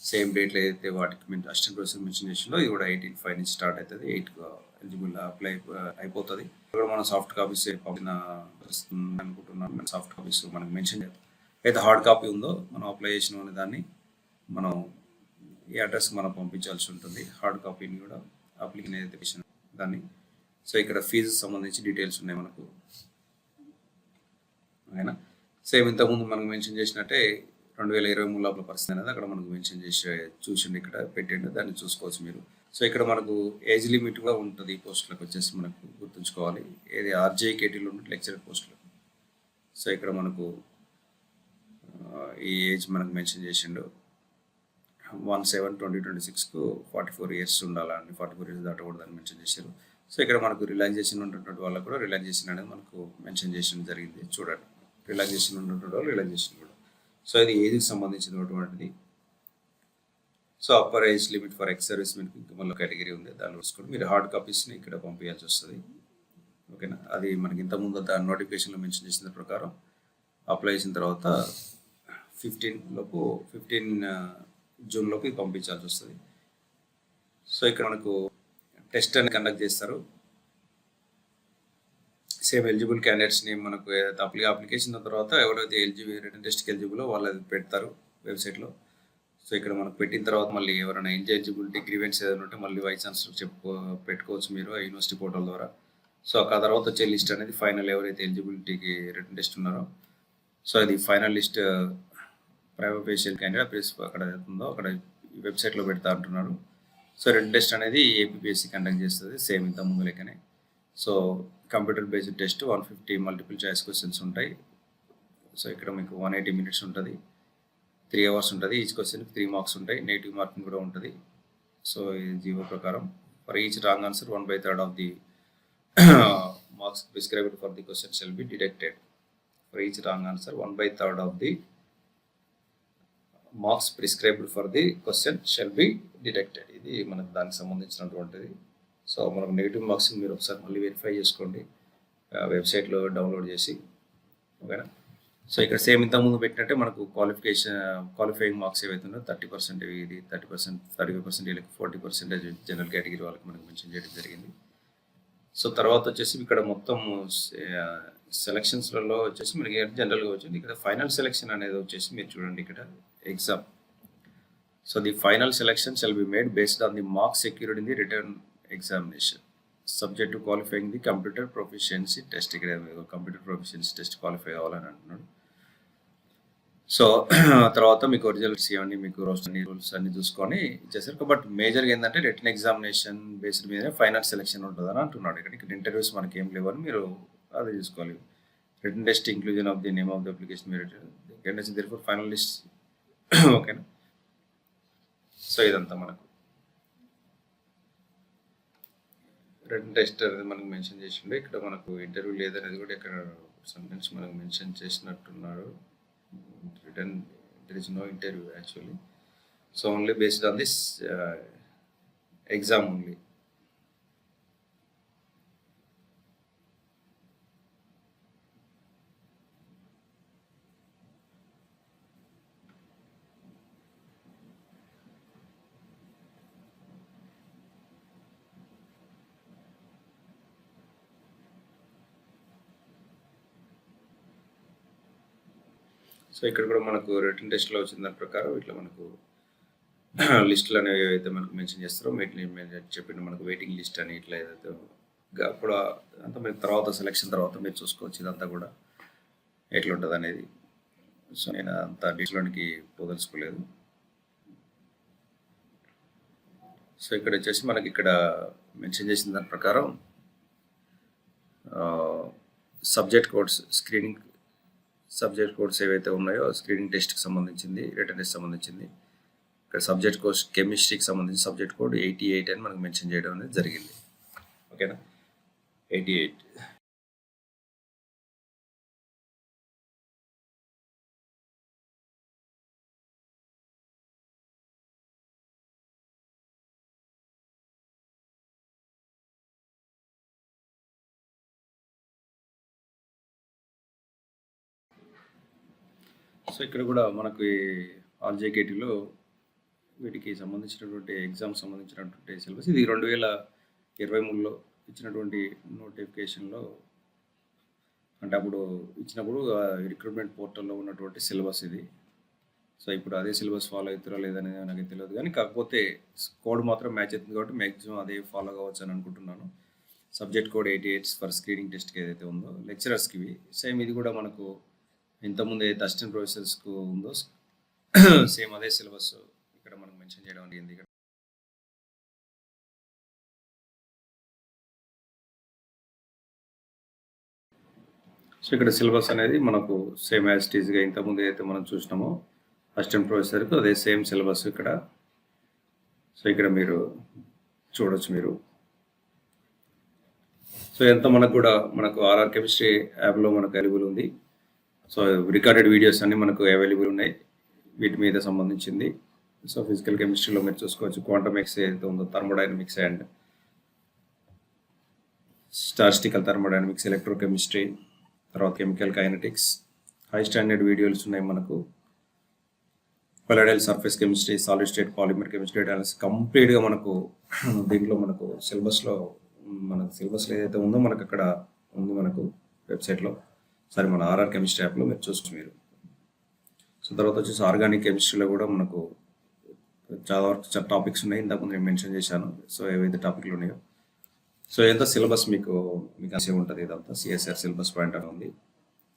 S1: సేమ్ డేట్లో ఏదైతే వాటికి అసిస్టెంట్ ప్రొఫెసర్ మెన్షన్ చేసిందో ఇది కూడా 18/5 నుంచి స్టార్ట్ అవుతుంది. 8కి ఎలిజిబుల్ అప్లై అయిపోతుంది. ఇక్కడ మనం సాఫ్ట్ కాపీస్ పంపిన అనుకుంటున్నాను. సాఫ్ట్ కాపీస్ మనకు మెన్షన్ అయితే హార్డ్ కాపీ ఉందో మనం అప్లై చేసిన దాన్ని మనం ఈ అడ్రస్ మనం పంపించాల్సి ఉంటుంది. హార్డ్ కాపీని కూడా అప్లికేషన్ ఏదైతే దాన్ని. సో ఇక్కడ ఫీజు సంబంధించి డీటెయిల్స్ ఉన్నాయి మనకు. ఓకేనా. సేమ్ ఇంతకుముందు మనకు మెన్షన్ చేసినట్టే 2023 లోపల పరిస్థితి అనేది అక్కడ మనకు మెన్షన్ చేసి చూసిండి, ఇక్కడ పెట్టండి, దాన్ని చూసుకోవచ్చు మీరు. సో ఇక్కడ మనకు ఏజ్ లిమిట్ కూడా ఉంటుంది ఈ పోస్టులకు వచ్చేసి మనకు గుర్తుంచుకోవాలి. ఏది ఆర్జేకేటీలో ఉంటుంది లెక్చరర్ పోస్టులకు. సో ఇక్కడ మనకు ఈ ఏజ్ మనకు మెన్షన్ చేసిండు 1/7/2026కు 44 ఇయర్స్ ఉండాలని, 44 ఇయర్స్ దాటకూడదని మెన్షన్ చేశారు. సో ఇక్కడ మనకు రిలాక్సేషన్ ఉన్నటువంటి వాళ్ళకు కూడా రిలాక్సేషన్ అనేది మనకు మెన్షన్ చేసిన జరిగింది. చూడండి, రిలాక్సేషన్ ఉన్నటువంటి వాళ్ళు రిలాక్సేషన్ కూడా. సో ఇది ఏజ్కి సంబంధించినటువంటిది. So upper age limit for ex service మెన్కి ఇంకా మళ్ళీ కేటగిరీ ఉంది, దాన్ని చూసుకొని మీరు హార్డ్ కాపీస్ని ఇక్కడ పంపించాల్సి వస్తుంది. ఓకేనా. అది మనకి ఇంతకుముందు దాని నోటిఫికేషన్లో మెన్షన్ చేసిన ప్రకారం అప్లై చేసిన తర్వాత 15 జూన్లోకి పంపించాల్సి వస్తుంది. సో ఇక్కడ మనకు టెస్ట్ అని కండక్ట్ చేస్తారు. సేమ్ ఎలిజిబుల్ క్యాండిడేట్స్ని మనకు అప్లికేషన్ తర్వాత ఎవరైతే రిటర్న్ టెస్ట్కి ఎలిజిబుల్లో వాళ్ళు అది పెడతారు వెబ్సైట్లో. సో ఇక్కడ మనకు పెట్టిన తర్వాత మళ్ళీ ఎవరైనా ఎలిజిబిలిటీ గ్రీవెన్స్ ఏదైనా ఉంటే మళ్ళీ వైస్ ఛాన్సలర్ పెట్టుకోవచ్చు మీరు యూనివర్సిటీ పోర్టల్ ద్వారా. సో ఆ తర్వాత వచ్చే లిస్ట్ అనేది ఫైనల్ ఎవరైతే ఎలిజిబిలిటీకి రిటర్న్ టెస్ట్ ఉన్నారో సో అది final list private facial candidate అక్కడ ఉందో అక్కడ వెబ్సైట్లో పెడతా అంటున్నారు. సో రిటర్న్ టెస్ట్ అనేది ఏపీపీఎస్సీ కండక్ట్ చేస్తుంది సేమ్ ఇంత ముందు లెక్కనే. So computer based test 150 multiple choice questions ఉంటాయి. సో ఇక్కడ మీకు 180 minutes ఉంటుంది, 3 hours ఉంటుంది. ఈచ్ క్వశ్చన్కి 3 marks ఉంటాయి, నెగిటివ్ మార్కింగ్ కూడా ఉంటుంది. సో ఈ జీవో ప్రకారం for each wrong answer 1/3 of the marks prescribed for the question shall be deducted. For each wrong answer 1/3 of the marks prescribed for the question shall be deducted. ఇది మనకు దానికి సంబంధించినటువంటిది. So మనకు negative marks మీరు ఒకసారి మళ్ళీ verify చేసుకోండి వెబ్సైట్లో డౌన్లోడ్ చేసి. ఓకేనా. సో ఇక్కడ సేమ్ ఇంతకుముందు పెట్టినట్టే మనకు క్వాలిఫైయింగ్ మార్క్స్ ఏవైతుందో 30% ఇది 30%, 35% వీళ్ళకి 40% జనరల్ కేటగిరీ వాళ్ళకి మనకు మెన్షన్ చేయడం జరిగింది. సో తర్వాత వచ్చేసి ఇక్కడ మొత్తం సెలక్షన్స్లలో వచ్చేసి మనకి జనరల్గా వచ్చింది. ఇక్కడ ఫైనల్ సెలెక్షన్ అనేది వచ్చేసి మీరు చూడండి ఇక్కడ exam. So the final selection shall be made based on the marks secured in the written examination subject to qualifying the computer proficiency test. ఇక్కడ కంప్యూటర్ ప్రొఫిషియన్సీ టెస్ట్ క్వాలిఫై అవ్వాలని అంటున్నాడు. సో తర్వాత మీకు రిజల్ట్స్ ఇవన్నీ మీకు రూల్స్ అన్ని చూసుకొని ఇచ్చేసారు. బట్ మేజర్గా ఏంటంటే రిటర్న్ ఎగ్జామినేషన్ బేస్డ్ మీదనే ఫైనల్ సెలెక్షన్ ఉంటుందని అంటున్నాడు. ఇక్కడ ఇంటర్వ్యూస్ మనకి ఏం లేవని మీరు అది చూసుకోవాలి. Return test inclusion of the name of the application మీరు ఫైనల్ లిస్ట్. ఓకేనా. సో ఇదంతా మనకు రిటర్న్ టెస్ట్ అనేది మనకు మెన్షన్ చేసిండే. ఇక్కడ మనకు ఇంటర్వ్యూ లేదనేది కూడా ఇక్కడ సమ్టైమ్స్ మనకు మెన్షన్ చేసినట్టున్నాడు. Written there is no interview actually, so only based on this exam only. So ఇక్కడ కూడా మనకు రిటర్న్ టెస్ట్లో వచ్చిన దాని ప్రకారం ఇట్లా మనకు లిస్టులు అనేవి ఏవైతే మనకు మెన్షన్ చేస్తారో చెప్పిన మనకు వెయిటింగ్ లిస్ట్ అని ఇట్లా ఏదైతే అప్పుడు అంతా మీరు తర్వాత సెలక్షన్ తర్వాత మీరు చూసుకోవచ్చు ఇదంతా కూడా ఎట్లుంటుంది అనేది. సో నేను అంత డీటెయిల్లోనికి పోదలుచుకోలేదు. సో ఇక్కడ వచ్చేసి మనకి ఇక్కడ మెన్షన్ చేసిన దాని ప్రకారం సబ్జెక్ట్ కోడ్స్ ఏవైతే ఉన్నాయో స్క్రీనింగ్ టెస్ట్కి సంబంధించింది, రిటర్న్ టెస్ట్ సంబంధించింది. ఇక్కడ సబ్జెక్ట్ కోర్స్ కెమిస్ట్రీకి సంబంధించి సబ్జెక్ట్ కోడ్ 88 అని మనకు మెన్షన్ చేయడం అనేది జరిగింది. ఓకేనా, 88. సో ఇక్కడ కూడా మనకి ఆర్జేకేటీలో వీటికి సంబంధించినటువంటి ఎగ్జామ్ సంబంధించినటువంటి సిలబస్ ఇది 2023లో ఇచ్చినటువంటి నోటిఫికేషన్లో, అంటే అప్పుడు ఇచ్చినప్పుడు రిక్రూట్మెంట్ పోర్టల్లో ఉన్నటువంటి సిలబస్ ఇది. సో ఇప్పుడు అదే సిలబస్ ఫాలో అవుతారో లేదనేది నాకు తెలియదు, కానీ కాకపోతే కోడ్ మాత్రం మ్యాచ్ అవుతుంది కాబట్టి మ్యాక్సిమం అదే ఫాలో కావచ్చు అని అనుకుంటున్నాను. సబ్జెక్ట్ కోడ్ 88 ఫర్ స్క్రీనింగ్ టెస్ట్కి ఏదైతే ఉందో లెక్చరర్స్కి సేమ్ ఇది కూడా మనకు ఇంతకుముందు ఏదైతే అసిస్టెంట్ ప్రొఫెసర్స్కు ఉందో సేమ్ అదే సిలబస్ ఇక్కడ మనకు మెన్షన్ చేయడం జరిగింది. సో ఇక్కడ సిలబస్ అనేది మనకు సేమ్ యాజ్ ఇట్ ఈస్గా ఇంతకుముందు ఏదైతే మనం చూసినామో అసిస్టెంట్ ప్రొఫెసర్కు అదే సేమ్ సిలబస్ ఇక్కడ. సో ఇక్కడ మీరు చూడొచ్చు మీరు. సో ఎంత మనకు ఆర్ఆర్ కెమిస్ట్రీ యాప్లో మనకు అవైలబుల్ ఉంది. సో రికార్డెడ్ వీడియోస్ అన్ని మనకు అవైలబుల్ ఉన్నాయి వీటి మీద సంబంధించింది. సో ఫిజికల్ కెమిస్ట్రీలో మీరు చూసుకోవచ్చు క్వాంటమ్ ఎక్స్ ఏదైతే ఉందో, thermodynamics and statistical thermodynamics, electrochemistry, తర్వాత chemical kinetics, high standard videos ఉన్నాయి మనకు. Colloidal surface chemistry, solid state polymer chemistry analysis కంప్లీట్గా మనకు దీంట్లో మనకు సిలబస్లో ఏదైతే ఉందో మనకు అక్కడ ఉంది మనకు వెబ్సైట్లో. సరే మన ఆర్ఆర్ కెమిస్ట్రీ యాప్లో మీరు చూసుకోవచ్చు మీరు. సో తర్వాత వచ్చేసి ఆర్గానిక్ కెమిస్ట్రీలో కూడా మనకు చాలా వరకు టాపిక్స్ ఉన్నాయి, ఇంతకుముందు నేను మెన్షన్ చేశాను. సో ఏవైతే టాపిక్లు ఉన్నాయో సో ఎంత సిలబస్ మీకు అసే ఉంటుంది. ఇదంతా సిఎస్ఆర్ సిలబస్ పాయింట్ అని ఉంది.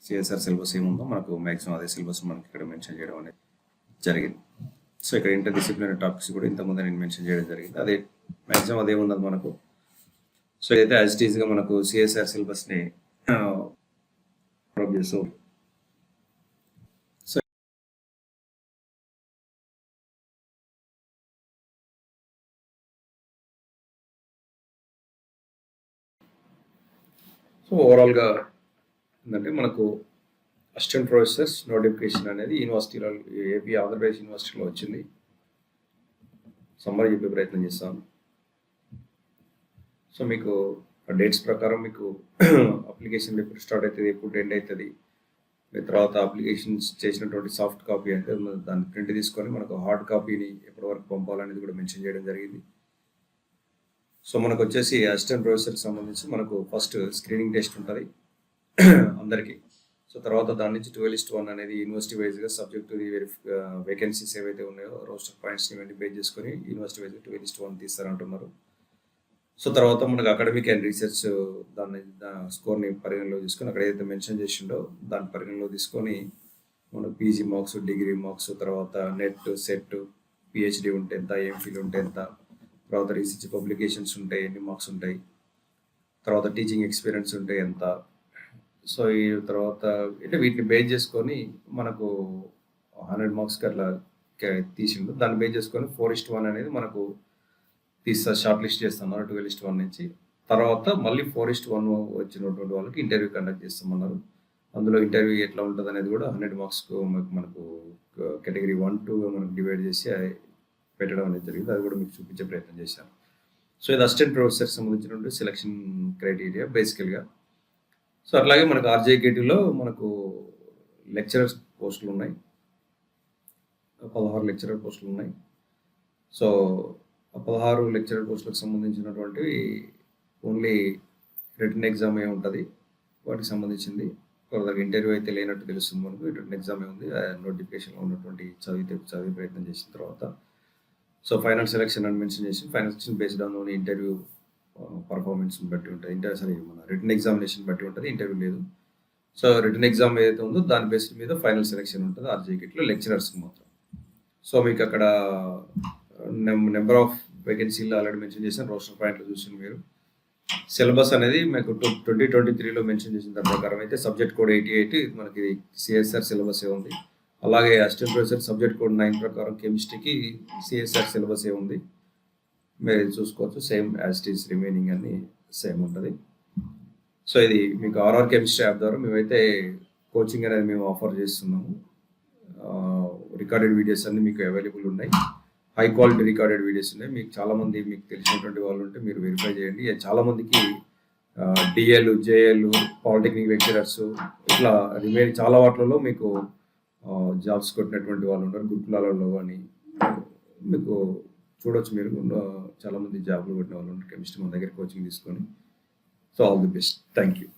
S1: సిఎస్ఆర్ సిలబస్ ఏముందో మనకు మ్యాక్సిమం అదే సిలబస్ మనకి ఇక్కడ మెన్షన్ చేయడం అనేది జరిగింది. సో ఇక్కడ ఇంటర్ డిసిప్లినరీ టాపిక్స్ కూడా ఇంతకుముందు నేను మెన్షన్ చేయడం జరిగింది. అదే మ్యాక్సిమం అదే ఉన్నది మనకు. సో ఇదైతే యాజ్ ఇట్ ఈస్గా మనకు సిఎస్ఆర్ సిలబస్ని సో ఓవరాల్గా ఏంటంటే మనకు అసిస్టెంట్ ప్రొఫెసర్స్ నోటిఫికేషన్ అనేది యూనివర్సిటీలో ఏపీ ఆంధ్రప్రదేశ్ యూనివర్సిటీలో వచ్చింది. సమ్మర్ చెప్పే ప్రయత్నం చేస్తాను. సో మీకు డేట్స్ ప్రకారం మీకు అప్లికేషన్ ఎప్పుడు స్టార్ట్ అవుతుంది, ఎప్పుడు ఎండ్ అవుతుంది, తర్వాత అప్లికేషన్స్ చేసినటువంటి సాఫ్ట్ కాపీ అంటే దాన్ని ప్రింట్ తీసుకొని మనకు హార్డ్ కాపీని ఎప్పటి వరకు పంపాలనేది కూడా మెన్షన్ చేయడం జరిగింది. సో మనకు వచ్చేసి అసిస్టెంట్ ప్రొఫెసర్కి సంబంధించి మనకు ఫస్ట్ స్క్రీనింగ్ టెస్ట్ ఉంటుంది అందరికీ. సో తర్వాత దాని నుంచి 12:1 అనేది యూనివర్సిటీ వైజ్గా సబ్జెక్ట్ టు ది వేకెన్సీస్ ఏవైతే ఉన్నాయో రోస్టర్ పాయింట్స్ని ఇవన్నీ బేస్ చేసుకొని యూనివర్సిటీ వైజ్గా 12:1 తీస్తారంటున్నారు. సో తర్వాత మనకు అకాడమిక్ అండ్ రీసెర్చ్ దాని స్కోర్ని పరిగణలో తీసుకొని అక్కడ ఏదైతే మెన్షన్ చేసిండో దాని పరిగణలో తీసుకొని మనకు పీజీ మార్క్స్, డిగ్రీ మార్క్స్, తర్వాత నెట్, సెట్, పిహెచ్డి ఉంటే ఎంత, ఎంఫిల్ ఉంటే ఎంత, తర్వాత రీసెర్చ్ పబ్లికేషన్స్ ఉంటాయి ఎన్ని మార్క్స్ ఉంటాయి, తర్వాత టీచింగ్ ఎక్స్పీరియన్స్ ఉంటే ఎంత. సో ఈ తర్వాత అంటే వీటిని బేస్ చేసుకొని మనకు 100 మార్క్స్కి అట్లా తీసిండు. దాన్ని బేస్ చేసుకొని 4:1 అనేది మనకు షార్ట్ లిస్ట్ చేస్తున్నారు 12:1 నుంచి. తర్వాత మళ్ళీ 4:1 వచ్చినటువంటి వాళ్ళకి ఇంటర్వ్యూ కండక్ట్ చేస్తామన్నారు. అందులో ఇంటర్వ్యూ ఎట్లా ఉంటుంది అనేది కూడా 100 మార్క్స్కు మనకు కేటగిరీ 1, 2గా మనకు డివైడ్ చేసి పెట్టడం అనేది జరిగింది. అది కూడా మీకు చూపించే ప్రయత్నం చేశాను. సో ఇది అసిస్టెంట్ ప్రొఫెసర్కి సంబంధించినటువంటి సెలక్షన్ క్రైటీరియా బేసికల్గా. సో అట్లాగే మనకు ఆర్జేకేటీలో మనకు లెక్చరర్స్ పోస్టులు ఉన్నాయి, 16 లెక్చరర్ పోస్టులు ఉన్నాయి. సో 16 లెక్చరర్ పోస్టులకు సంబంధించినటువంటి ఓన్లీ రిటర్న్ ఎగ్జామ్ ఏ ఉంటుంది వాటికి సంబంధించింది. ఫర్దర్ ఇంటర్వ్యూ అయితే లేనట్టు తెలుస్తుంది మనకు. రిటర్న్ ఎగ్జామ్ ఏ ఉంది. నోటిఫికేషన్లో ఉన్నటువంటి చదివే ప్రయత్నం చేసిన తర్వాత సో ఫైనల్ సెలెక్షన్ అని మెన్షన్ చేసి final selection based on interview performance బట్టి ఉంటుంది. మన రిటర్న్ ఎగ్జామినేషన్ బట్టి ఉంటుంది, ఇంటర్వ్యూ లేదు. సో రిటర్న్ ఎగ్జామ్ ఏదైతే ఉందో దాని బేస్డ్ మీద ఫైనల్ సెలెక్షన్ ఉంటుంది ఆర్జేకిట్లో లెక్చరర్స్కి మాత్రం. సో మీకు అక్కడ నెంబర్ ఆఫ్ వేకెన్సీలు ఆల్రెడీ మెన్షన్ చేశాను, రోస్టర్ పాయింట్లు చూసిన మీరు. సిలబస్ అనేది మీకు 2023లో మెన్షన్ చేసిన దాని ప్రకారం అయితే సబ్జెక్ట్ కోడ్ 88 మనకి సిఎస్ఆర్ సిలబస్ ఉంది. అలాగే అసిస్టెంట్ ప్రొఫెసర్ సబ్జెక్ట్ కోడ్ 9 ప్రకారం కెమిస్ట్రీకి సిఎస్ఆర్ సిలబస్ ఉంది. మీరు ఇది చూసుకోవచ్చు, same as it is remaining అన్ని సేమ్ ఉంటుంది. సో ఇది మీకు ఆర్ఆర్ కెమిస్ట్రీ యాప్ ద్వారా మేమైతే కోచింగ్ అనేది మేము ఆఫర్ చేస్తున్నాము. రికార్డెడ్ వీడియోస్ అన్ని మీకు అవైలబుల్ ఉన్నాయి, హై క్వాలిటీ రికార్డెడ్ వీడియోస్ ఉన్నాయి. మీకు చాలామంది మీకు తెలిసినటువంటి వాళ్ళు ఉంటే మీరు వెరిఫై చేయండి. చాలామందికి డిఎల్, జేఎల్, పాలిటెక్నిక్ లెక్చరర్స్ ఇట్లా రిమైనింగ్ చాలా వాటిలలో మీకు జాబ్స్ కొట్టినటువంటి వాళ్ళు ఉన్నారు. గురుకులాలలో కానీ మీకు చూడవచ్చు, మీరు చాలామంది జాబ్లు కొట్టిన వాళ్ళు ఉంటారు కెమిస్ట్రీ మన దగ్గర కోచింగ్ తీసుకొని. So all the best, thank you.